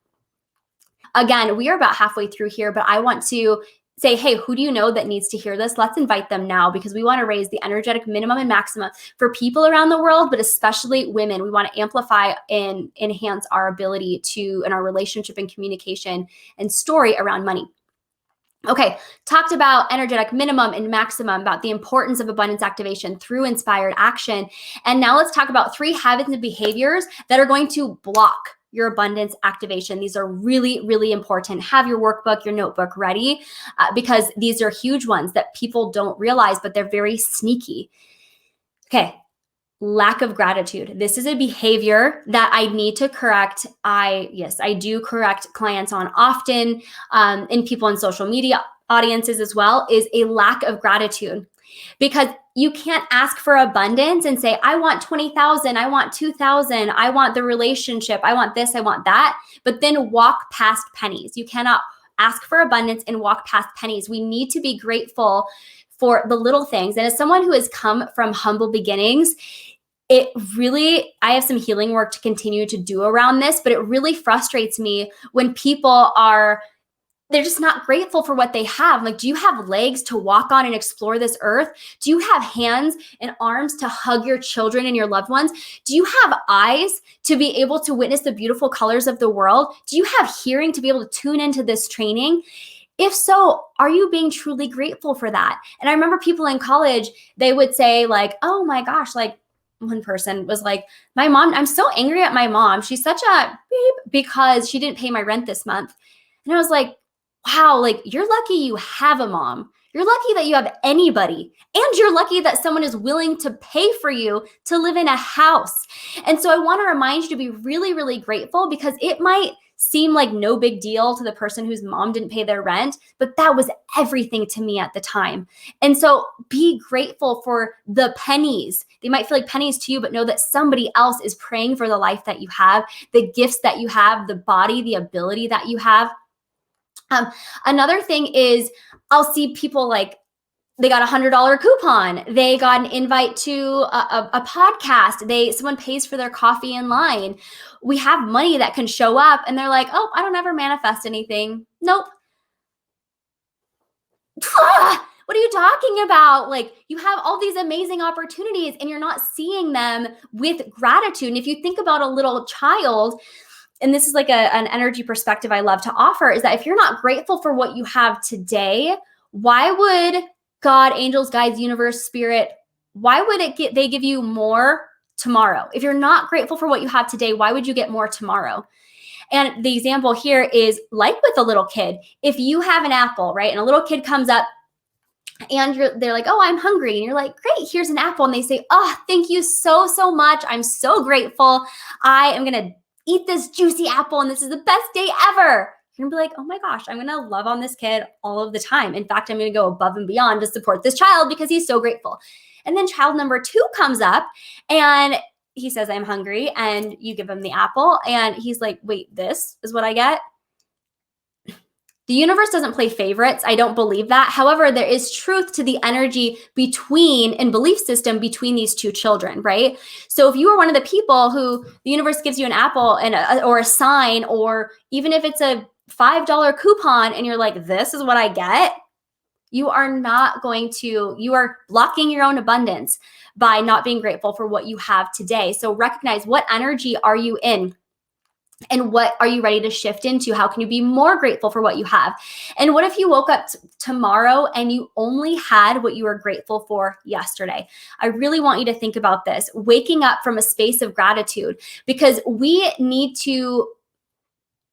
Again, we are about halfway through here, but I want to say, hey, who do you know that needs to hear this? Let's invite them now, because we want to raise the energetic minimum and maximum for people around the world, but especially women. We want to amplify and enhance our ability to, in our relationship and communication and story around money. Okay, talked about energetic minimum and maximum, about the importance of abundance activation through inspired action. And now let's talk about 3 habits and behaviors that are going to block your abundance activation. These are really, really important. Have your workbook, your notebook ready, because these are huge ones that people don't realize, but they're very sneaky. Okay. Lack of gratitude. This is a behavior that I need to correct. I do correct clients on often, and people in social media audiences as well, is a lack of gratitude. because you can't ask for abundance and say, I want 20,000, I want 2,000, I want the relationship, I want this, I want that, but then walk past pennies. You cannot ask for abundance and walk past pennies. We need to be grateful for the little things. And as someone who has come from humble beginnings, I have some healing work to continue to do around this, but it really frustrates me when people they're just not grateful for what they have. Like, do you have legs to walk on and explore this earth? Do you have hands and arms to hug your children and your loved ones? Do you have eyes to be able to witness the beautiful colors of the world? Do you have hearing to be able to tune into this training? If so, are you being truly grateful for that? And I remember people in college, they would say like, oh my gosh, like one person was like, my mom, I'm so angry at my mom. She's such a beep because she didn't pay my rent this month. And I was like, wow, like you're lucky you have a mom. You're lucky that you have anybody. And you're lucky that someone is willing to pay for you to live in a house. And so I want to remind you to be really, really grateful, because it might seem like no big deal to the person whose mom didn't pay their rent, but that was everything to me at the time. And so be grateful for the pennies. They might feel like pennies to you, but know that somebody else is praying for the life that you have, the gifts that you have, the body, the ability that you have. Another thing is I'll see people like they got $100 coupon. They got an invite to a podcast. Someone pays for their coffee in line. We have money that can show up and they're like, oh, I don't ever manifest anything. Nope. What are you talking about? Like, you have all these amazing opportunities and you're not seeing them with gratitude. And if you think about a little child, and this is like an energy perspective I love to offer, is that if you're not grateful for what you have today, why would God, angels, guides, universe, spirit, why would they give you more tomorrow? If you're not grateful for what you have today, why would you get more tomorrow? And the example here is like with a little kid. If you have an apple, right, and a little kid comes up and they're like, oh, I'm hungry. And you're like, great, here's an apple. And they say, oh, thank you so, so much. I'm so grateful. I am going to eat this juicy apple and this is the best day ever. You're gonna be like, oh my gosh, I'm gonna love on this kid all of the time. In fact, I'm gonna go above and beyond to support this child because he's so grateful. And then child number 2 comes up and he says, I'm hungry. And you give him the apple and he's like, wait, this is what I get? The universe doesn't play favorites. I don't believe that. However, there is truth to the energy and belief system between these two children, right? So if you are one of the people who the universe gives you an apple or a sign, or even if it's a $5 coupon and you're like, this is what I get, you are blocking your own abundance by not being grateful for what you have today. So recognize, what energy are you in? And what are you ready to shift into? How can you be more grateful for what you have? And what if you woke up tomorrow and you only had what you were grateful for yesterday? I really want you to think about this, waking up from a space of gratitude, because we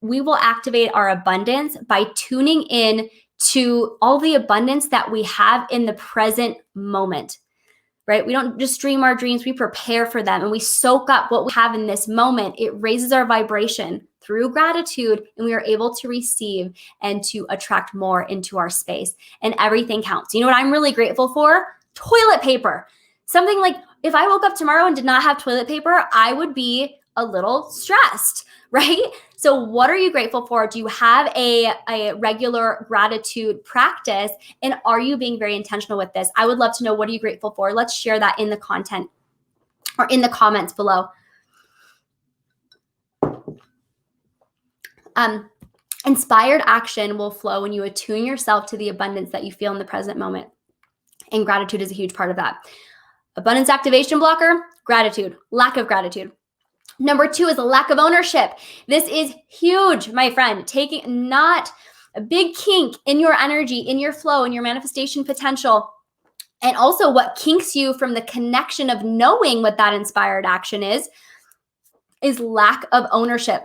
will activate our abundance by tuning in to all the abundance that we have in the present moment. Right? We don't just dream our dreams, we prepare for them and we soak up what we have in this moment. It raises our vibration through gratitude and we are able to receive and to attract more into our space, and everything counts. You know what I'm really grateful for? Toilet paper. Something like, if I woke up tomorrow and did not have toilet paper, I would be a little stressed, right? So what are you grateful for? Do you have a regular gratitude practice? And are you being very intentional with this? I would love to know, what are you grateful for? Let's share that in the content or in the comments below. Inspired action will flow when you attune yourself to the abundance that you feel in the present moment. And gratitude is a huge part of that. Abundance activation blocker, gratitude, lack of gratitude. Number 2 is a lack of ownership. This is huge, my friend. Taking not a big kink in your energy, in your flow, in your manifestation potential. And also what kinks you from the connection of knowing what that inspired action is lack of ownership.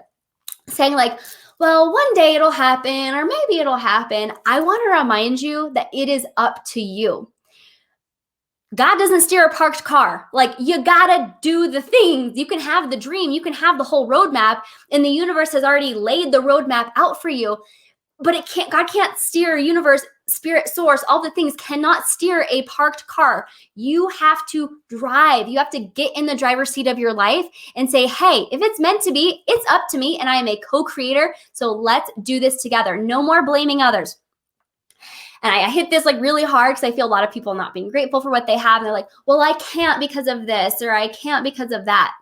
Saying like, well, one day it'll happen, or maybe it'll happen. I want to remind you that it is up to you. God doesn't steer a parked car. Like, you gotta do the things. You can have the dream, you can have the whole roadmap, and the universe has already laid the roadmap out for you. But God can't steer a universe spirit source, all the things cannot steer a parked car. You have to drive. You have to get in the driver's seat of your life and say, hey, if it's meant to be, it's up to me, and I am a co-creator. So let's do this together. No more blaming others. And I hit this like really hard because I feel a lot of people not being grateful for what they have. And they're like, well, I can't because of this, or I can't because of that.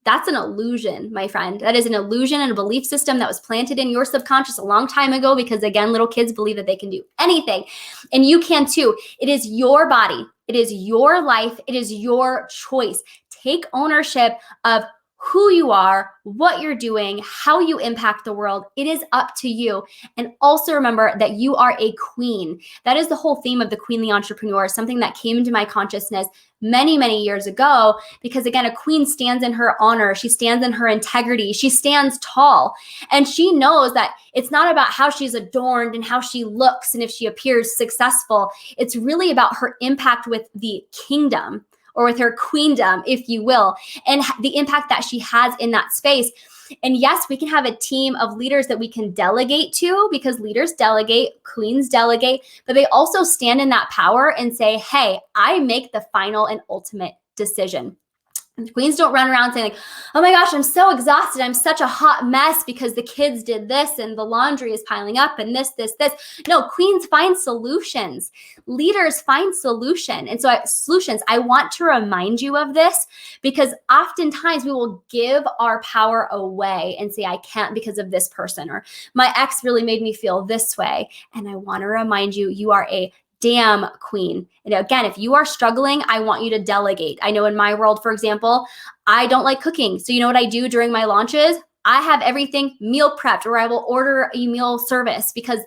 That's an illusion, my friend. That is an illusion and a belief system that was planted in your subconscious a long time ago, because again, little kids believe that they can do anything, and you can too. It is your body. It is your life. It is your choice. Take ownership of who you are, what you're doing, how you impact the world. It is up to you. And also remember that you are a queen. That is the whole theme of the Queenly Entrepreneur, something that came into my consciousness many, many years ago, because again, a queen stands in her honor. She stands in her integrity. She stands tall, and she knows that it's not about how she's adorned and how she looks and if she appears successful. It's really about her impact with the kingdom, or with her queendom, if you will, and the impact that she has in that space. And yes, we can have a team of leaders that we can delegate to, because leaders delegate, queens delegate, but they also stand in that power and say, hey, I make the final and ultimate decision. And queens don't run around saying like, oh my gosh, I'm so exhausted. I'm such a hot mess because the kids did this and the laundry is piling up and this. No, queens find solutions. Leaders find solutions. I want to remind you of this, because oftentimes we will give our power away and say, I can't because of this person, or my ex really made me feel this way. And I want to remind you, you are a damn queen. And again, if you are struggling, I want you to delegate. I know in my world, for example, I don't like cooking. So you know what I do during my launches? I have everything meal prepped, or I will order a meal service, because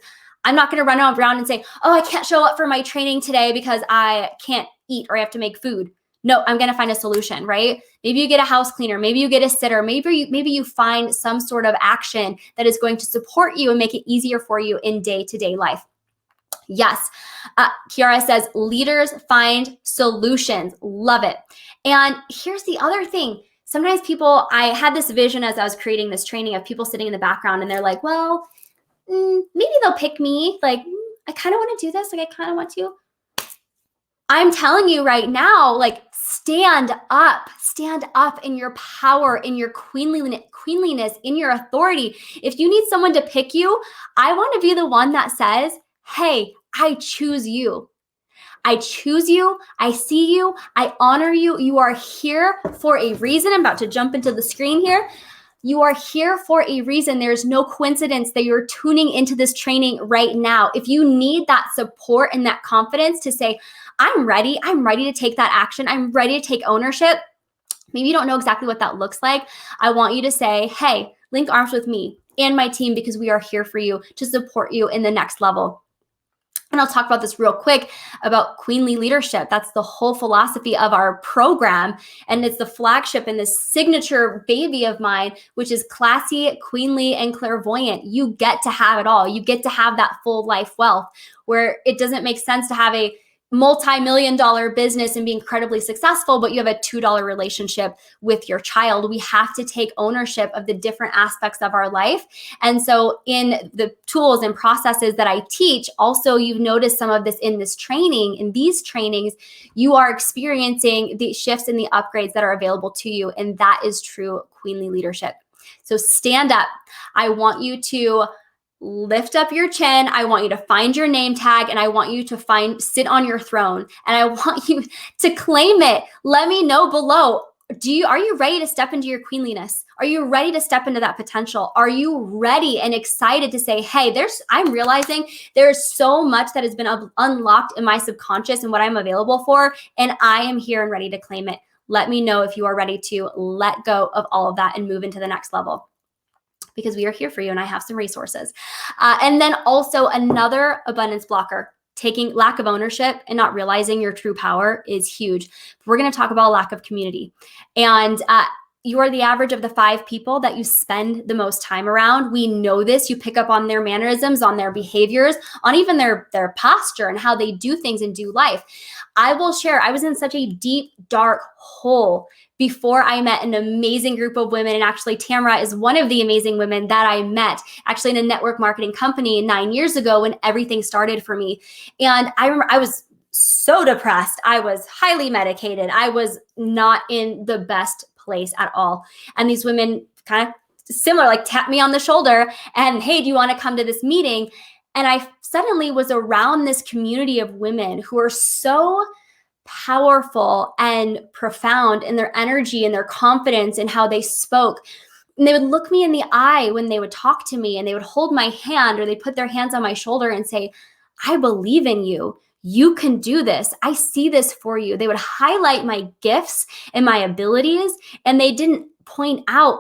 I'm not going to run around and say, oh, I can't show up for my training today because I can't eat or I have to make food. No, I'm going to find a solution, right? Maybe you get a house cleaner, maybe you get a sitter, maybe you find some sort of action that is going to support you and make it easier for you in day-to-day life. Yes. Kiara says, leaders find solutions. Love it. And here's the other thing. Sometimes I had this vision as I was creating this training of people sitting in the background, and they're like, well, maybe they'll pick me. Like, I kind of want to do this. Like, I kind of want to. I'm telling you right now, like, stand up in your power, in your queenliness, in your authority. If you need someone to pick you, I want to be the one that says, hey, I choose you. I choose you. I see you. I honor you. You are here for a reason. I'm about to jump into the screen here. You are here for a reason. There's no coincidence that you're tuning into this training right now. If you need that support and that confidence to say, I'm ready to take that action. I'm ready to take ownership. Maybe you don't know exactly what that looks like. I want you to say, hey, link arms with me and my team, because we are here for you to support you in the next level. And I'll talk about this real quick about queenly leadership. That's the whole philosophy of our program. And it's the flagship and the signature baby of mine, which is classy, queenly, and clairvoyant. You get to have it all. You get to have that full life wealth, where it doesn't make sense to have a multi-million-dollar business and be incredibly successful, but you have a $2 relationship with your child. We have to take ownership of the different aspects of our life. And so in the tools and processes that I teach, also you've noticed some of this in this training. In these trainings, you are experiencing the shifts and the upgrades that are available to you. And that is true queenly leadership. So stand up. I want you to lift up your chin. I want you to find your name tag, and I want you to sit on your throne, and I want you to claim it. Let me know below. Are you ready to step into your queenliness? Are you ready to step into that potential? Are you ready and excited to say, hey, I'm realizing there's so much that has been unlocked in my subconscious and what I'm available for, and I am here and ready to claim it. Let me know if you are ready to let go of all of that and move into the next level, because we are here for you, and I have some resources. And then also another abundance blocker, taking lack of ownership and not realizing your true power is huge. We're going to talk about lack of community. And you are the average of the 5 people that you spend the most time around. We know this. You pick up on their mannerisms, on their behaviors, on even their posture and how they do things and do life. I will share, I was in such a deep, dark hole before I met an amazing group of women. And actually, Tamara is one of the amazing women that I met actually in a network marketing company 9 years ago when everything started for me. And I remember I was so depressed. I was highly medicated. I was not in the best place at all. And these women kind of similar, like tapped me on the shoulder and, hey, do you want to come to this meeting? And I suddenly was around this community of women who are so powerful and profound in their energy and their confidence and how they spoke. And they would look me in the eye when they would talk to me, and they would hold my hand or they'd put their hands on my shoulder and say, I believe in you. You can do this. I see this for you. They would highlight my gifts and my abilities, and they didn't point out,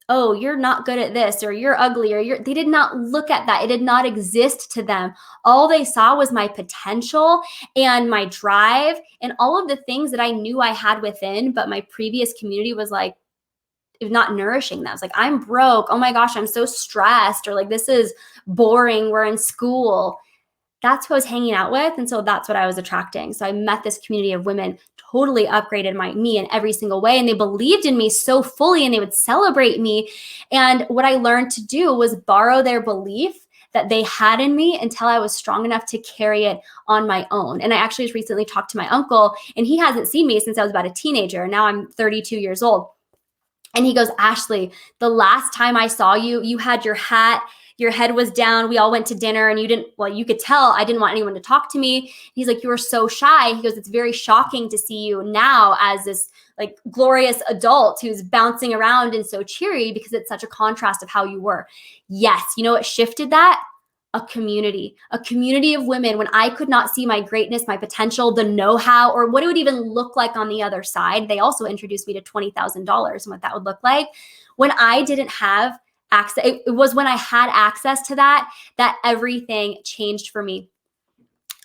oh, you're not good at this, or you're ugly, or they did not look at that. It did not exist to them. All they saw was my potential and my drive and all of the things that I knew I had within, but my previous community was like, not nourishing them. It's like, I'm broke. Oh my gosh, I'm so stressed. Or like, this is boring. We're in school. That's who I was hanging out with. And so that's what I was attracting. So I met this community of women, totally upgraded me in every single way. And they believed in me so fully, and they would celebrate me. And what I learned to do was borrow their belief that they had in me until I was strong enough to carry it on my own. And I actually just recently talked to my uncle, and he hasn't seen me since I was about a teenager. Now I'm 32 years old. And he goes, Ashley, the last time I saw you, you had your hat, your head was down. We all went to dinner, and you could tell I didn't want anyone to talk to me. He's like, you were so shy. He goes, it's very shocking to see you now as this like glorious adult who's bouncing around and so cheery, because it's such a contrast of how you were. Yes. You know what shifted that? A community of women. When I could not see my greatness, my potential, the know-how, or what it would even look like on the other side. They also introduced me to $20,000 and what that would look like. When I didn't have access, it was when I had access to that everything changed for me.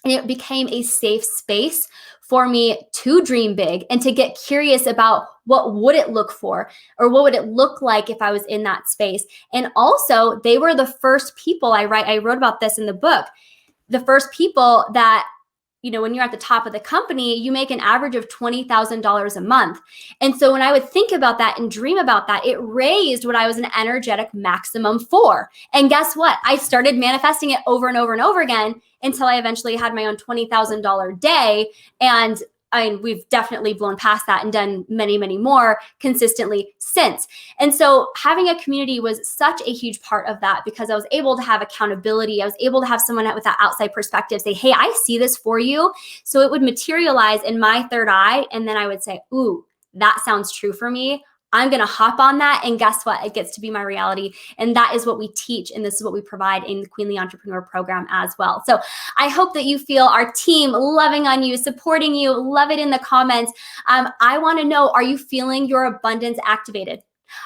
And it became a safe space for me to dream big and to get curious about what would it look for, or what would it look like if I was in that space. And also, they were the first people I wrote about this in the book, the first people that, when you're at the top of the company, you make an average of $20,000 a month. And so when I would think about that and dream about that, it raised what I was an energetic maximum for. And guess what? I started manifesting it over and over and over again until I eventually had my own $20,000 day. And we've definitely blown past that and done many, many more consistently since. And so having a community was such a huge part of that, because I was able to have accountability. I was able to have someone with that outside perspective say, hey, I see this for you. So it would materialize in my third eye. And then I would say, ooh, that sounds true for me. I'm going to hop on that. And guess what? It gets to be my reality. And that is what we teach. And this is what we provide in the Queenly Entrepreneur Program as well. So I hope that you feel our team loving on you, supporting you. Love it in the comments. I want to know, are you feeling your abundance activated?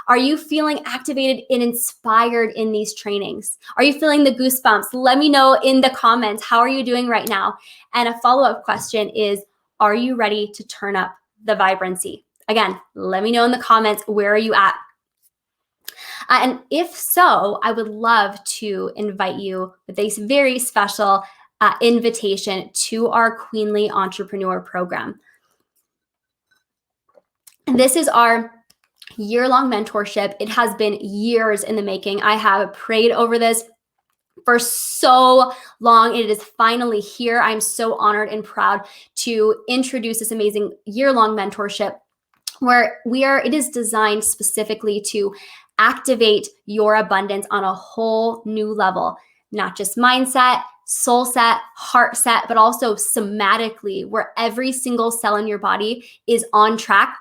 Are you feeling activated and inspired in these trainings? Are you feeling the goosebumps? Let me know in the comments. How are you doing right now? And a follow-up question is, are you ready to turn up the vibrancy? Again, let me know in the comments, where are you at? And if so, I would love to invite you with a very special invitation to our Queenly Entrepreneur Program. And this is our year-long mentorship. It has been years in the making. I have prayed over this for so long. It is finally here. I'm so honored and proud to introduce this amazing year-long mentorship, where it is designed specifically to activate your abundance on a whole new level, not just mindset, soul set, heart set, but also somatically, where every single cell in your body is on track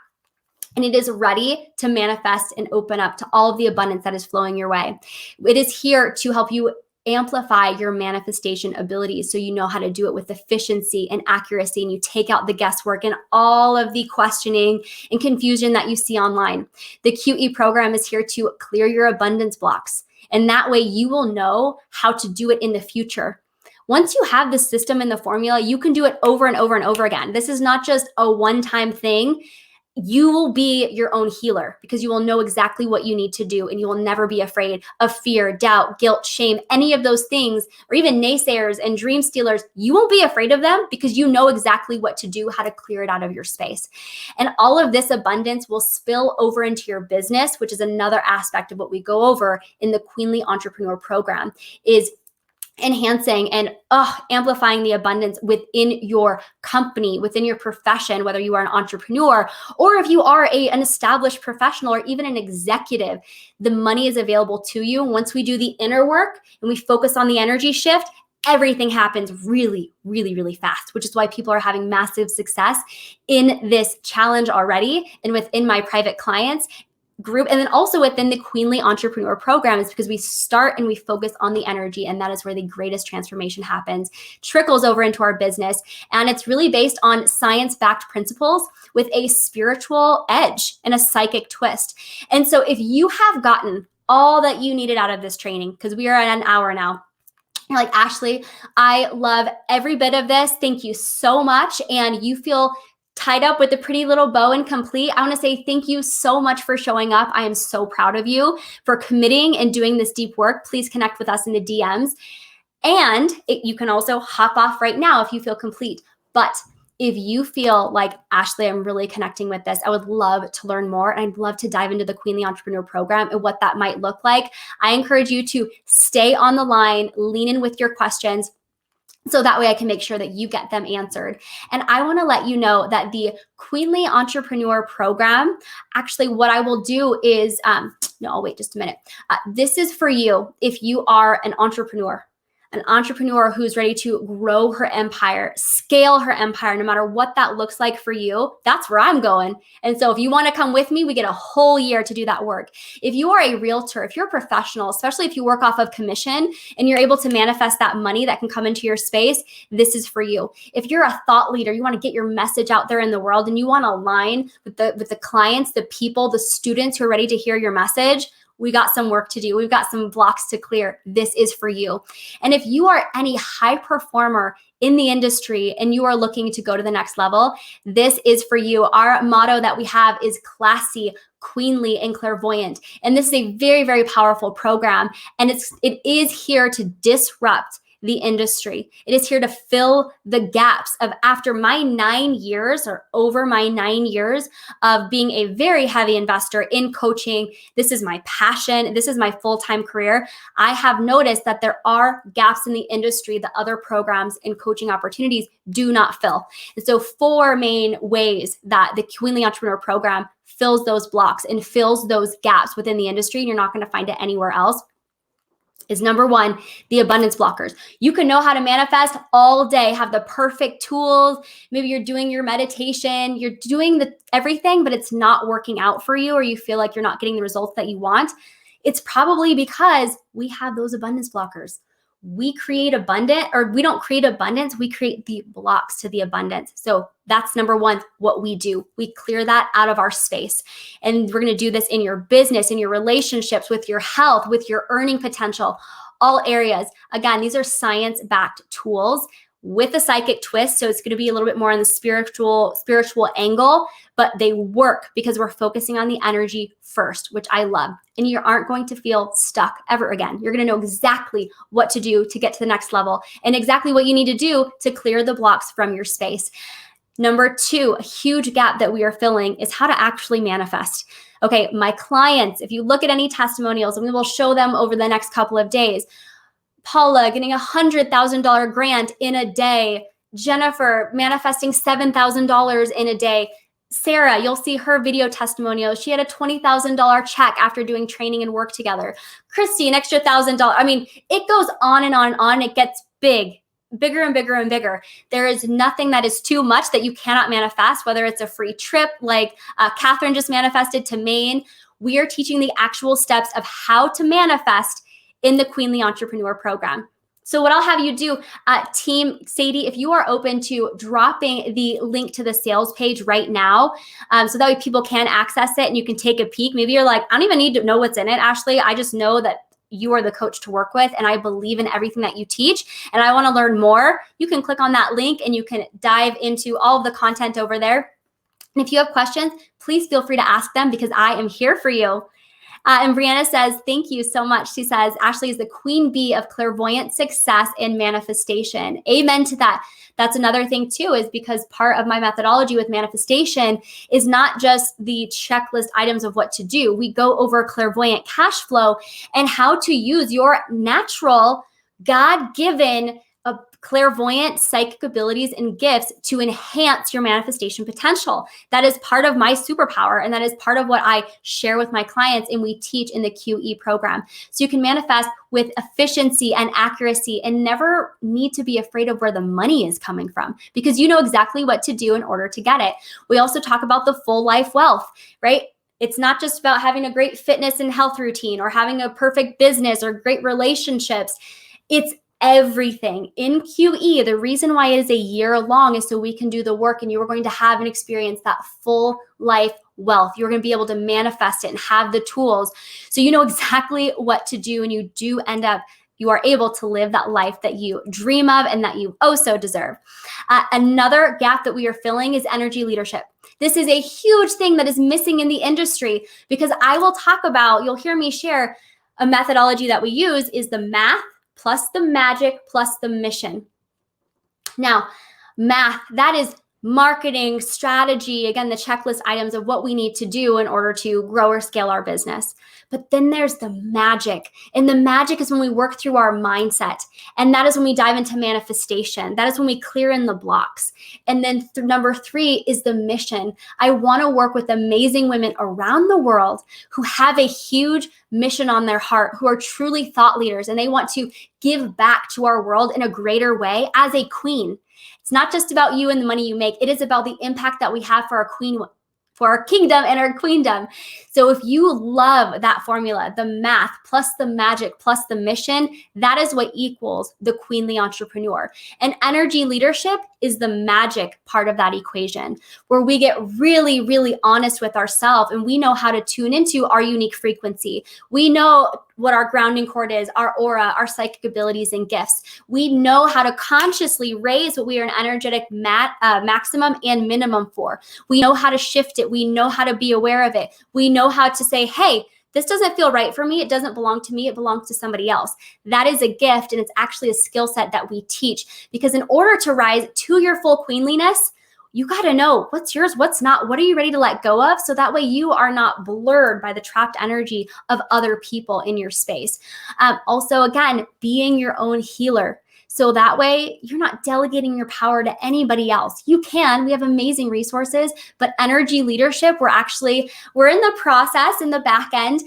and it is ready to manifest and open up to all of the abundance that is flowing your way. It is here to help you amplify your manifestation abilities, so you know how to do it with efficiency and accuracy, and you take out the guesswork and all of the questioning and confusion that you see online. The QE program is here to clear your abundance blocks, and that way you will know how to do it in the future. Once you have the system and the formula, you can do it over and over and over again. This is not just a one-time thing. you will be your own healer because you will know exactly what you need to do, and you will never be afraid of fear, doubt, guilt, shame, any of those things, or even naysayers and dream stealers. You won't be afraid of them because you know exactly what to do, how to clear it out of your space. And all of this abundance will spill over into your business, which is another aspect of what we go over in the Queenly Entrepreneur Program, is enhancing and amplifying the abundance within your company, within your profession, whether you are an entrepreneur or if you are an established professional or even an executive. The money is available to you. Once we do the inner work and we focus on the energy shift, everything happens really, really, really fast, which is why people are having massive success in this challenge already and within my private clients group, and then also within the Queenly Entrepreneur Program, is because we start and we focus on the energy, and that is where the greatest transformation happens, trickles over into our business, and it's really based on science-backed principles with a spiritual edge and a psychic twist. And so if you have gotten all that you needed out of this training, because we are at an hour now, you're like, Ashley, I love every bit of this. Thank you so much. And you feel tied up with a pretty little bow and complete. I want to say thank you so much for showing up. I am so proud of you for committing and doing this deep work. Please connect with us in the DMs. And you can also hop off right now if you feel complete. But if you feel like, Ashley, I'm really connecting with this, I would love to learn more. And I'd love to dive into the Queenly Entrepreneur Program and what that might look like. I encourage you to stay on the line, lean in with your questions, so that way I can make sure that you get them answered. And I want to let you know that the Queenly Entrepreneur Program, actually what I will do is, no, I'll wait just a minute. This is for you if you are an entrepreneur who's ready to grow her empire, scale her empire, no matter what that looks like for you. That's where I'm going. And so if you want to come with me, we get a whole year to do that work. If you are a realtor, if you're a professional, especially if you work off of commission and you're able to manifest that money that can come into your space, this is for you. If you're a thought leader, you want to get your message out there in the world and you want to align with the clients, the people, the students who are ready to hear your message, we got some work to do. We've got some blocks to clear. This is for you. And if you are any high performer in the industry and you are looking to go to the next level, this is for you. Our motto that we have is classy, queenly, and clairvoyant. And this is a very, very powerful program. And it is here to disrupt the industry. It is here to fill the gaps of after my 9 years or over my 9 years of being a very heavy investor in coaching. This is my passion. This is my full-time career. I have noticed that there are gaps in the industry that other programs and coaching opportunities do not fill. And so 4 main ways that the Queenly Entrepreneur Program fills those blocks and fills those gaps within the industry, and you're not going to find it anywhere else, is number 1, the abundance blockers. You can know how to manifest all day, have the perfect tools. Maybe you're doing your meditation, you're doing everything, but it's not working out for you, or you feel like you're not getting the results that you want. It's probably because we have those abundance blockers. We create abundance, or we don't create abundance, we create the blocks to the abundance. So that's number 1, what we do. We clear that out of our space. And we're going to do this in your business, in your relationships, with your health, with your earning potential, all areas. Again, these are science-backed tools with a psychic twist. So it's going to be a little bit more on the spiritual angle, but they work because we're focusing on the energy first, which I love. And you aren't going to feel stuck ever again. You're going to know exactly what to do to get to the next level and exactly what you need to do to clear the blocks from your space. Number 2, a huge gap that we are filling is how to actually manifest. Okay, my clients, if you look at any testimonials, and we will show them over the next couple of days, Paula getting a $100,000 grant in a day. Jennifer manifesting $7,000 in a day. Sarah, you'll see her video testimonial. She had a $20,000 check after doing training and work together. Christy, an extra $1,000. I mean, it goes on and on and on. It gets bigger and bigger and bigger. There is nothing that is too much that you cannot manifest, whether it's a free trip like Catherine just manifested to Maine. We are teaching the actual steps of how to manifest in the Queenly Entrepreneur Program. So what I'll have you do, Team Sadie, if you are open to dropping the link to the sales page right now, so that way people can access it and you can take a peek. Maybe you're like, I don't even need to know what's in it, Ashley. I just know that you are the coach to work with, and I believe in everything that you teach, and I want to learn more. You can click on that link and you can dive into all of the content over there. And if you have questions, please feel free to ask them because I am here for you. And Brianna says, thank you so much. She says, Ashley is the queen bee of clairvoyant success and manifestation. Amen to that. That's another thing too, is because part of my methodology with manifestation is not just the checklist items of what to do. We go over clairvoyant cash flow and how to use your natural, God-given clairvoyant psychic abilities and gifts to enhance your manifestation potential. That is part of my superpower, and that is part of what I share with my clients and we teach in the QE program. So you can manifest with efficiency and accuracy and never need to be afraid of where the money is coming from because you know exactly what to do in order to get it. We also talk about the full life wealth, right? It's not just about having a great fitness and health routine or having a perfect business or great relationships. It's everything. In QE, the reason why it is a year long is so we can do the work and you are going to have and experience that full life wealth. You're going to be able to manifest it and have the tools. So you know exactly what to do and you are able to live that life that you dream of and that you also deserve. Another gap that we are filling is energy leadership. This is a huge thing that is missing in the industry because I will talk about, you'll hear me share a methodology that we use is the math plus the magic plus the mission. Now, math, that is marketing, strategy, again, the checklist items of what we need to do in order to grow or scale our business. But then there's the magic. And the magic is when we work through our mindset. And that is when we dive into manifestation. That is when we clear in the blocks. And then number 3 is the mission. I want to work with amazing women around the world who have a huge mission on their heart, who are truly thought leaders, and they want to give back to our world in a greater way as a queen. It's not just about you and the money you make. It is about the impact that we have for our queen, for our kingdom and our queendom. So if you love that formula, the math plus the magic plus the mission, that is what equals the queenly entrepreneur. And energy leadership is the magic part of that equation, where we get really, really honest with ourselves and we know how to tune into our unique frequency. We know what our grounding cord is, our aura, our psychic abilities and gifts. We know how to consciously raise what we are an energetic maximum and minimum for. We know how to shift it. We know how to be aware of it. We know how to say, hey, this doesn't feel right for me. It doesn't belong to me. It belongs to somebody else. That is a gift, and it's actually a skill set that we teach, because in order to rise to your full queenliness, you got to know what's yours, what's not. What are you ready to let go of? So that way you are not blurred by the trapped energy of other people in your space. Also, again, being your own healer. So that way you're not delegating your power to anybody else. You can, we have amazing resources, but energy leadership, we're in the process in the back end.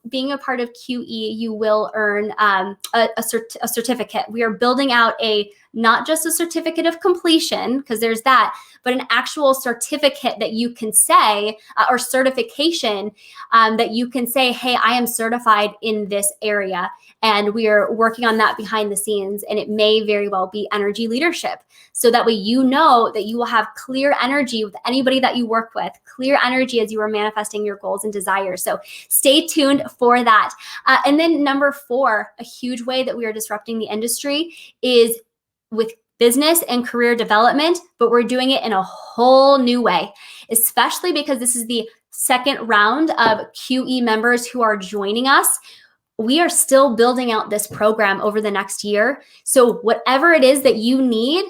Being a part of QE, you will earn a certificate. We are building out not just a certificate of completion, because there's that, but an actual certificate that you can say, or certification that you can say, hey, I am certified in this area. And we are working on that behind the scenes. And it may very well be energy leadership. So that way you know that you will have clear energy with anybody that you work with, clear energy as you are manifesting your goals and desires. So stay tuned for that. And then number 4, a huge way that we are disrupting the industry is with business and career development, but we're doing it in a whole new way, especially because this is the second round of QE members who are joining us. We are still building out this program over the next year. So whatever it is that you need,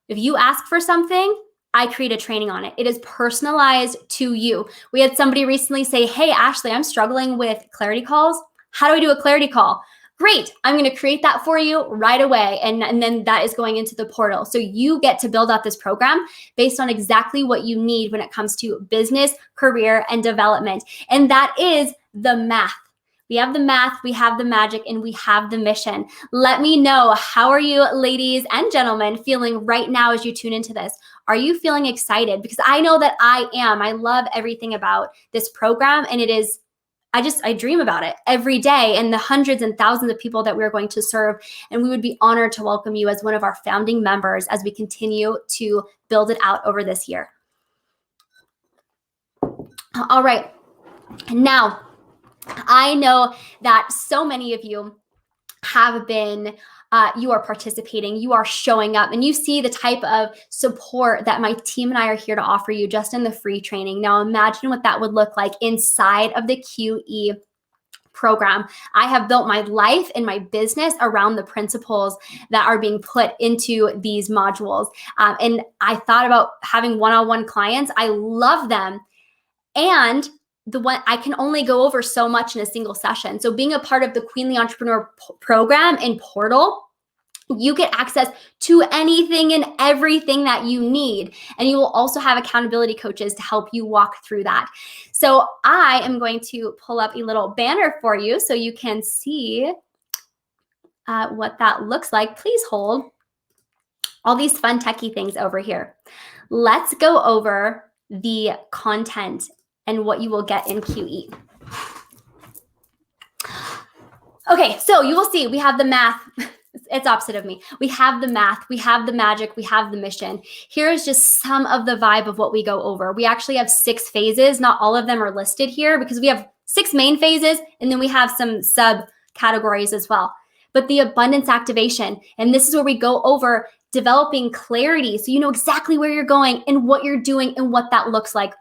if you ask for something, I create a training on it. It is personalized to you. We had somebody recently say, hey, Ashley, I'm struggling with clarity calls. How do I do a clarity call? Great, I'm going to create that for you right away. And then that is going into the portal. So you get to build out this program based on exactly what you need when it comes to business, career, and development. And that is the math. We have the math, we have the magic, and we have the mission. Let me know, how are you ladies and gentlemen feeling right now as you tune into this? Are you feeling excited? Because I know that I am. I love everything about this program, and it is, I dream about it every day and the hundreds and thousands of people that we're going to serve. And we would be honored to welcome you as one of our founding members as we continue to build it out over this year. All right. Now, I know that so many of you have been you are participating, you are showing up, and you see the type of support that my team and I are here to offer you just in the free training. Now imagine what that would look like inside of the QE program. I have built my life and my business around the principles that are being put into these modules. And I thought about having one-on-one clients. I love them. And the one I can only go over so much in a single session. So being a part of the Queenly Entrepreneur program and portal, you get access to anything and everything that you need. And you will also have accountability coaches to help you walk through that. So I am going to pull up a little banner for you so you can see what that looks like. Please hold. All these fun techie things over here. Let's go over the content and what you will get in QE. Okay, so you will see we have the math. It's opposite of me. We have the math, we have the magic, we have the mission. Here's just some of the vibe of what we go over. We actually have 6 phases. Not all of them are listed here because we have 6 main phases and then we have some subcategories as well. But the abundance activation, and this is where we go over developing clarity so you know exactly where you're going and what you're doing and what that looks like.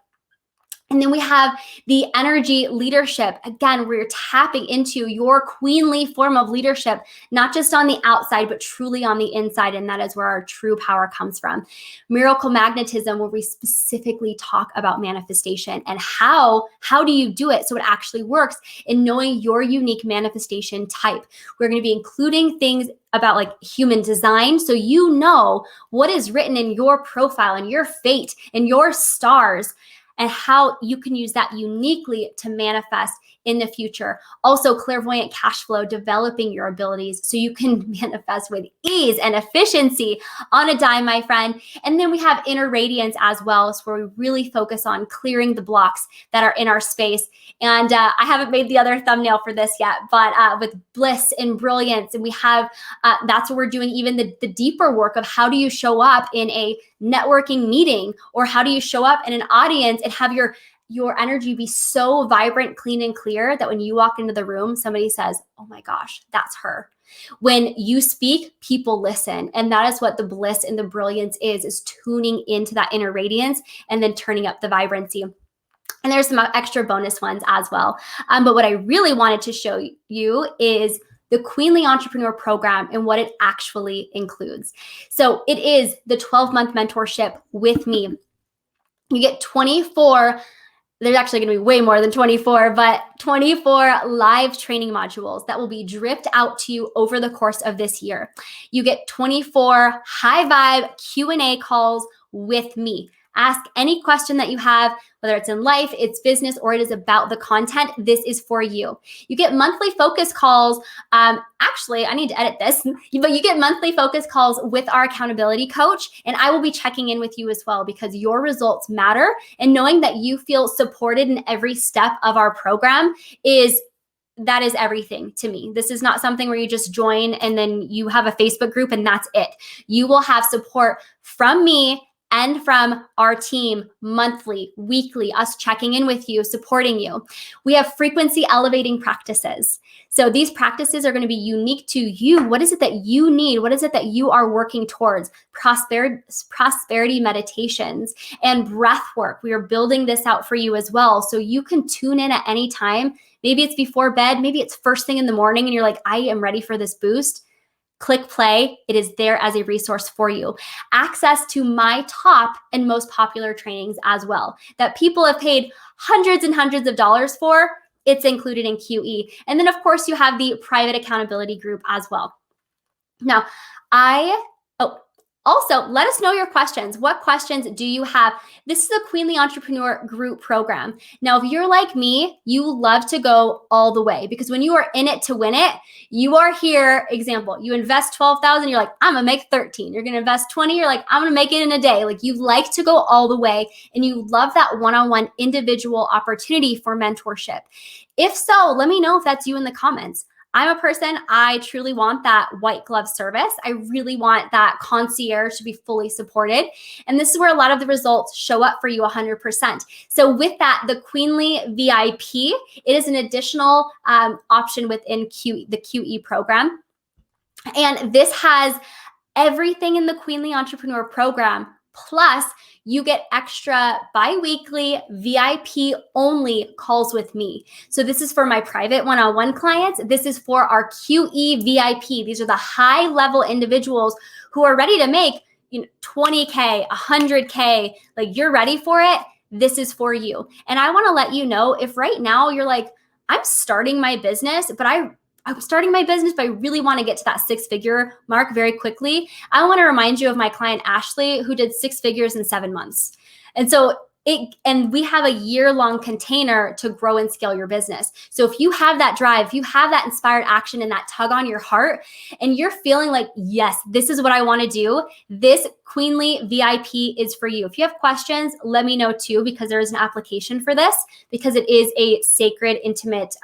And then we have the energy leadership. Again, we're tapping into your queenly form of leadership, not just on the outside, but truly on the inside. And that is where our true power comes from. Miracle magnetism, where we specifically talk about manifestation and how do you do it so it actually works, in knowing your unique manifestation type. We're going to be including things about like human design, so you know what is written in your profile and your fate and your stars, and how you can use that uniquely to manifest in the future. Also, clairvoyant cash flow, developing your abilities so you can manifest with ease and efficiency on a dime, my friend. And then we have inner radiance as well, so where we really focus on clearing the blocks that are in our space. And I haven't made the other thumbnail for this yet, but with bliss and brilliance, and we have, that's what we're doing, even the deeper work of how do you show up in a networking meeting, or how do you show up in an audience and have your energy be so vibrant, clean, and clear that when you walk into the room, somebody says, oh my gosh, that's her. When you speak, people listen. And that is what the bliss and the brilliance is tuning into that inner radiance and then turning up the vibrancy. And there's some extra bonus ones as well. But what I really wanted to show you is the Queenly Entrepreneur Program and what it actually includes. So it is the 12-month mentorship with me. You get 24, there's actually going to be way more than 24, but 24 live training modules that will be dripped out to you over the course of this year. You get 24 high vibe Q&A calls with me. Ask any question that you have, whether it's in life, it's business, or it is about the content. This is for you. You get monthly focus calls. Actually, I need to edit this, but you get monthly focus calls with our accountability coach, and I will be checking in with you as well, because your results matter. And knowing that you feel supported in every step of our program that is everything to me. This is not something where you just join and then you have a Facebook group and that's it. You will have support from me and from our team monthly, weekly, us checking in with you, supporting you. We have frequency elevating practices. So these practices are going to be unique to you. What is it that you need? What is it that you are working towards? Prosperity meditations and breath work. We are building this out for you as well. So you can tune in at any time. Maybe it's before bed. Maybe it's first thing in the morning and you're like, I am ready for this boost. Click play. It is there as a resource for you. Access to my top and most popular trainings as well that people have paid hundreds and hundreds of dollars for. It's included in QE. And then of course you have the private accountability group as well. Now, also, let us know your questions. What questions do you have? This is a Queenly Entrepreneur group program. Now, if you're like me, you love to go all the way, because when you are in it to win it, you are here. Example, you invest 12,000, you're like, I'm gonna make 13. You're gonna invest 20, you're like, I'm gonna make it in a day. Like, you like to go all the way and you love that one-on-one individual opportunity for mentorship. If so, let me know if that's you in the comments. I'm a person, I truly want that white glove service. I really want that concierge to be fully supported. And this is where a lot of the results show up for you 100%. So with that, the Queenly VIP, it is an additional option within the QE program. And this has everything in the Queenly Entrepreneur Program. Plus, you get extra bi-weekly VIP only calls with me. So this is for my private one-on-one clients. This is for our QE VIP. These are the high-level individuals who are ready to make 20K, 100K. Like, you're ready for it. This is for you. And I want to let you know, if right now you're like, I'm starting my business, but I'm starting my business, but I really want to get to that 6-figure mark very quickly. I want to remind you of my client, Ashley, who did 6 figures in 7 months. And we have a year-long container to grow and scale your business. So if you have that drive, if you have that inspired action and that tug on your heart, and you're feeling like, yes, this is what I want to do, this Queenly VIP is for you. If you have questions, let me know too, because there is an application for this, because it is a sacred, intimate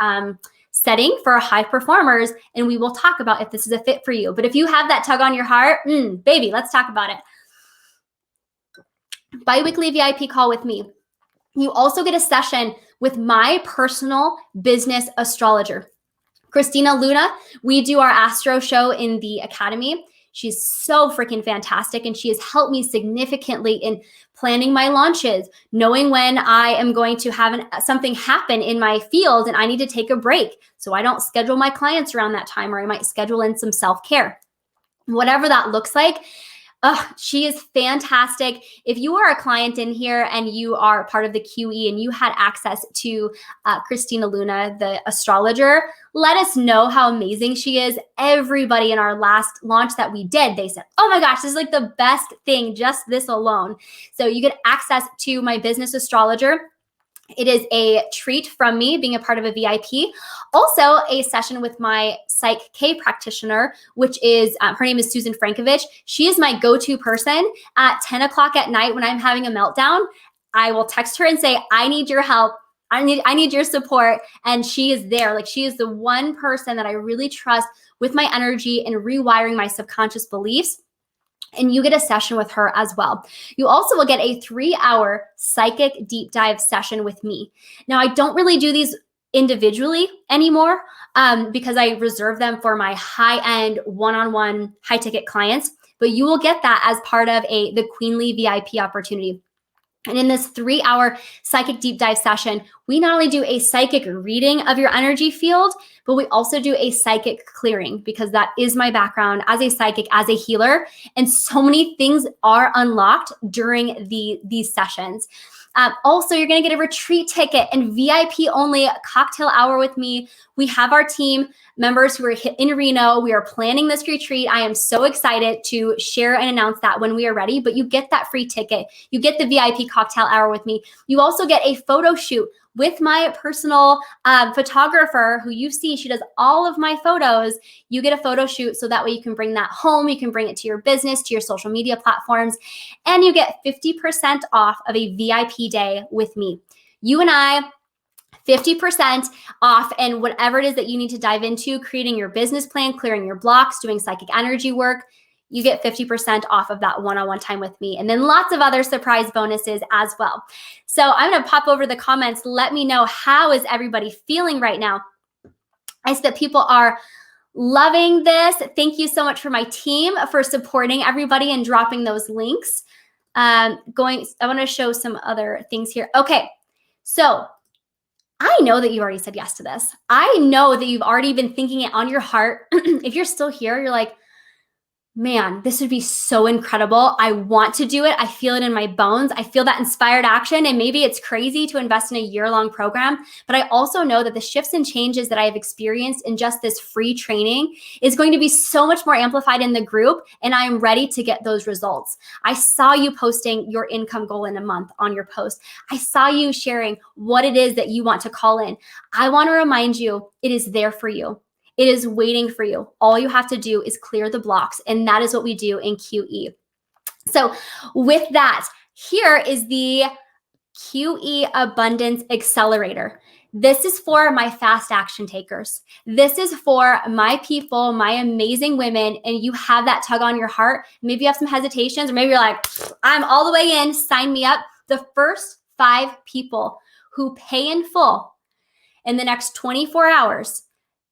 setting for high performers, and we will talk about if this is a fit for you. But if you have that tug on your heart, baby, let's talk about it. Bi-weekly VIP call with me. You also get a session with my personal business astrologer, Christina Luna. We do our astro show in the academy. She's so freaking fantastic, and she has helped me significantly in planning my launches, knowing when I am going to have something happen in my field and I need to take a break. So I don't schedule my clients around that time, or I might schedule in some self-care. Whatever that looks like, she is fantastic. If you are a client in here and you are part of the QE and you had access to Christina Luna, the astrologer, let us know how amazing she is. Everybody in our last launch that we did, they said, oh my gosh, this is like the best thing, just this alone. So you get access to my business astrologer. It is a treat from me being a part of a VIP. Also, a session with my Psych K practitioner, which is, her name is Susan Frankovich. She is my go-to person at 10 o'clock at night when I'm having a meltdown. I will text her and say, I need your help. I need your support. And she is there. Like, she is the one person that I really trust with my energy and rewiring my subconscious beliefs. And you get a session with her as well. You also will get a 3-hour psychic deep dive session with me. Now, I don't really do these individually anymore because I reserve them for my high-end one-on-one high-ticket clients, but you will get that as part of the Queenly VIP opportunity. And in this 3-hour psychic deep dive session, we not only do a psychic reading of your energy field, but we also do a psychic clearing, because that is my background as a psychic, as a healer. And so many things are unlocked during these sessions. Also, you're going to get a retreat ticket and VIP only cocktail hour with me. We have our team members who are in Reno. We are planning this retreat. I am so excited to share and announce that when we are ready, but you get that free ticket. You get the VIP cocktail hour with me. You also get a photo shoot with my personal photographer who you see. She does all of my photos. You get a photo shoot, so that way you can bring that home. You can bring it to your business, to your social media platforms, and you get 50% off of a VIP day with me. You and I, 50% off, and whatever it is that you need to dive into, creating your business plan, clearing your blocks, doing psychic energy work, you get 50% off of that one-on-one time with me. And then lots of other surprise bonuses as well. So I'm going to pop over the comments. Let me know, how is everybody feeling right now? I see that people are loving this. Thank you so much for my team for supporting everybody and dropping those links. I want to show some other things here. Okay, so I know that you already said yes to this. I know that you've already been thinking it on your heart. If you're still here, you're like, man, this would be so incredible. I want to do it. I feel it in my bones. I feel that inspired action. And maybe it's crazy to invest in a year-long program, but I also know that the shifts and changes that I have experienced in just this free training is going to be so much more amplified in the group, and I am ready to get those results. I saw you posting your income goal in a month on your post. I saw you sharing what it is that you want to call in. I want to remind you, it is there for you. It is waiting for you. All you have to do is clear the blocks, and that is what we do in QE. So with that, here is the QE Abundance Accelerator. This is for my fast action takers. This is for my people, my amazing women, and you have that tug on your heart. Maybe you have some hesitations, or maybe you're like, I'm all the way in, sign me up. The first 5 people who pay in full in the next 24 hours,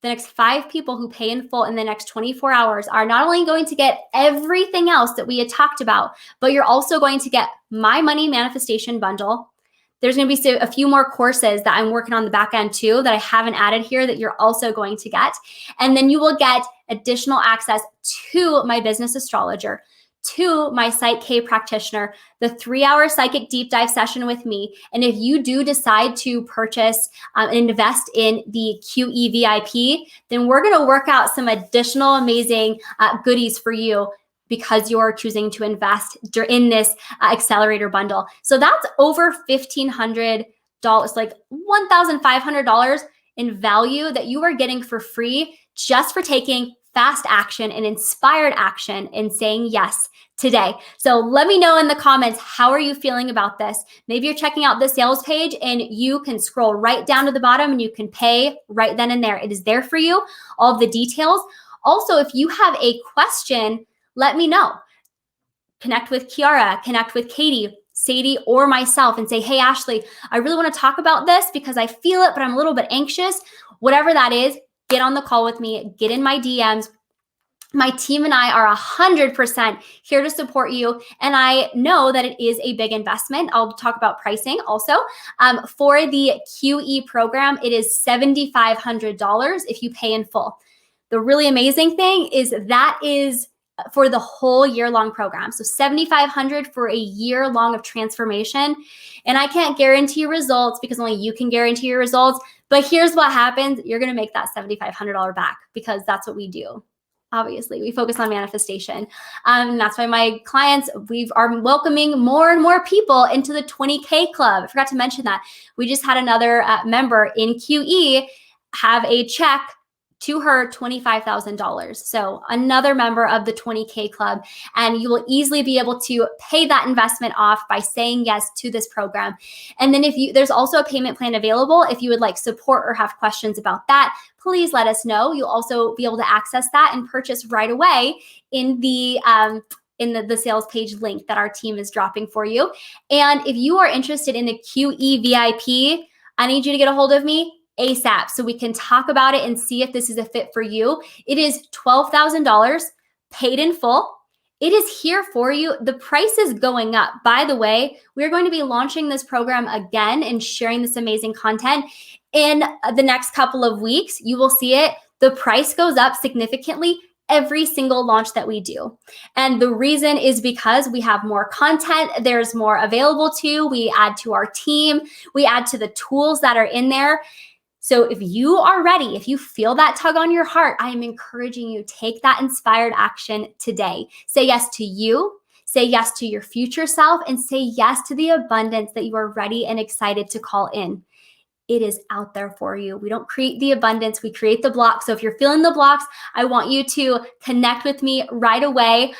the next 5 people who pay in full in the next 24 hours are not only going to get everything else that we had talked about, but you're also going to get my money manifestation bundle. There's going to be a few more courses that I'm working on the back end too that I haven't added here that you're also going to get. And then you will get additional access to my business astrologer, to my Psych K practitioner, the 3-hour psychic deep dive session with me. And if you do decide to purchase and invest in the QE VIP, then we're going to work out some additional amazing goodies for you because you're choosing to invest in this accelerator bundle. So that's over $1,500, like $1,500 in value that you are getting for free just for taking fast action and inspired action and saying yes today. So let me know in the comments, how are you feeling about this? Maybe you're checking out the sales page and you can scroll right down to the bottom and you can pay right then and there. It is there for you, all of the details. Also, if you have a question, let me know. Connect with Kiara, connect with Katie, Sadie, or myself and say, hey, Ashley, I really want to talk about this because I feel it, but I'm a little bit anxious. Whatever that is, get on the call with me, get in my DMs. My team and I are 100% here to support you. And I know that it is a big investment. I'll talk about pricing also. For the QE program, it is $7,500 if you pay in full. The really amazing thing is that is for the whole year-long program. So $7,500 for a year long of transformation. And I can't guarantee results because only you can guarantee your results. But here's what happens. You're going to make that $7,500 back because that's what we do. Obviously, we focus on manifestation. And that's why my clients, we are welcoming more and more people into the 20K club. I forgot to mention that. We just had another member in QE have a check to her $25,000. So another member of the 20K club, and you will easily be able to pay that investment off by saying yes to this program. And then there's also a payment plan available. If you would like support or have questions about that, please let us know. You'll also be able to access that and purchase right away in the sales page link that our team is dropping for you. And if you are interested in the QE VIP, I need you to get a hold of me ASAP so we can talk about it and see if this is a fit for you. It is $12,000 paid in full. It is here for you. The price is going up. By the way, we're going to be launching this program again and sharing this amazing content in the next couple of weeks. You will see it. The price goes up significantly every single launch that we do. And the reason is because we have more content. There's more available to. We add to our team. We add to the tools that are in there. So if you are ready, if you feel that tug on your heart, I am encouraging you, take that inspired action today. Say yes to you, say yes to your future self, and say yes to the abundance that you are ready and excited to call in. It is out there for you. We don't create the abundance, we create the blocks. So if you're feeling the blocks, I want you to connect with me right away.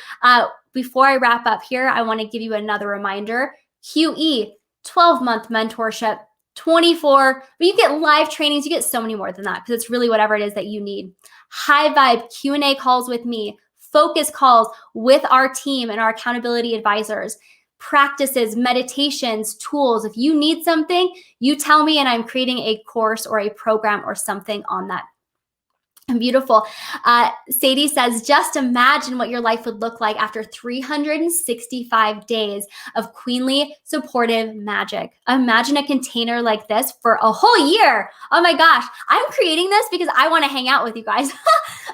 Before I wrap up here, I want to give you another reminder. QE, 12-month mentorship, 24, but you get live trainings, you get so many more than that because it's really whatever it is that you need. High vibe Q&A calls with me, focus calls with our team and our accountability advisors, practices, meditations, tools. If you need something, you tell me and I'm creating a course or a program or something on that. Beautiful. Sadie says, just imagine what your life would look like after 365 days of queenly supportive magic. Imagine a container like this for a whole year. Oh my gosh. I'm creating this because I want to hang out with you guys.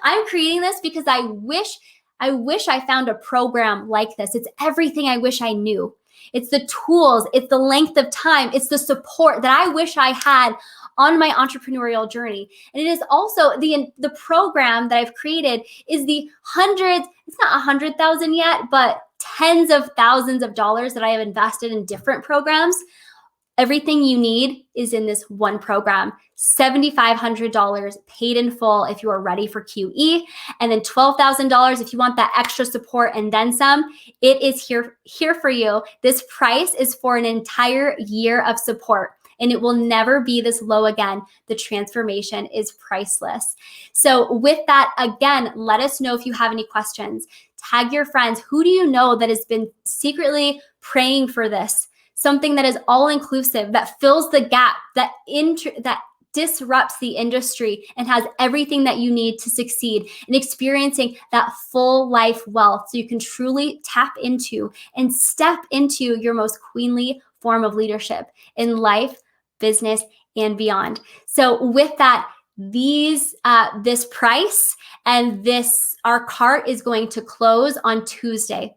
I'm creating this because I wish I found a program like this. It's everything I wish I knew. It's the tools, it's the length of time, it's the support that I wish I had on my entrepreneurial journey. And it is also the program that I've created is the hundreds, it's not 100,000 yet, but tens of thousands of dollars that I have invested in different programs. Everything you need is in this one program. $7,500 paid in full if you are ready for QE, and then $12,000 if you want that extra support and then some. It is here for you. This price is for an entire year of support, and it will never be this low again. The transformation is priceless. So with that, again, let us know if you have any questions. Tag your friends. Who do you know that has been secretly praying for this? Something that is all-inclusive, that fills the gap, that disrupts the industry and has everything that you need to succeed in experiencing that full life wealth so you can truly tap into and step into your most queenly form of leadership in life, business, and beyond. So with that, this price and our cart is going to close on Tuesday.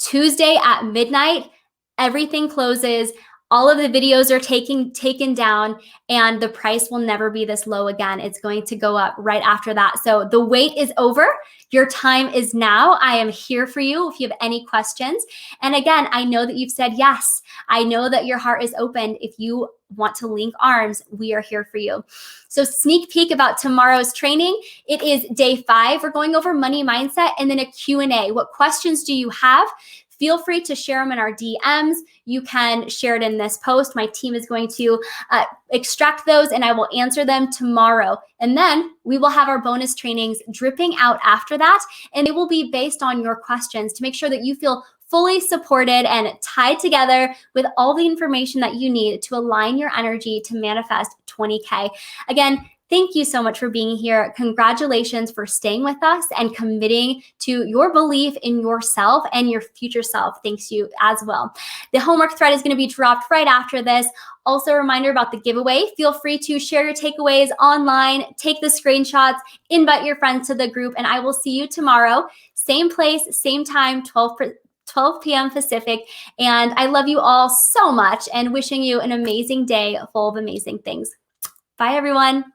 Tuesday at midnight, everything closes. All of the videos are taken down, and the price will never be this low again. It's going to go up right after that. So the wait is over. Your time is now. I am here for you if you have any questions. And again, I know that you've said yes. I know that your heart is open. If you want to link arms, we are here for you. So sneak peek about tomorrow's training. It is day 5. We're going over money mindset and then a Q&A. What questions do you have? Feel free to share them in our DMs. You can share it in this post. My team is going to extract those and I will answer them tomorrow. And then we will have our bonus trainings dripping out after that. And they will be based on your questions to make sure that you feel fully supported and tied together with all the information that you need to align your energy to manifest 20K. Again, thank you so much for being here. Congratulations for staying with us and committing to your belief in yourself and your future self. Thanks you as well. The homework thread is going to be dropped right after this. Also, a reminder about the giveaway. Feel free to share your takeaways online, take the screenshots, invite your friends to the group, and I will see you tomorrow. Same place, same time, 12 p.m. Pacific. And I love you all so much and wishing you an amazing day full of amazing things. Bye, everyone.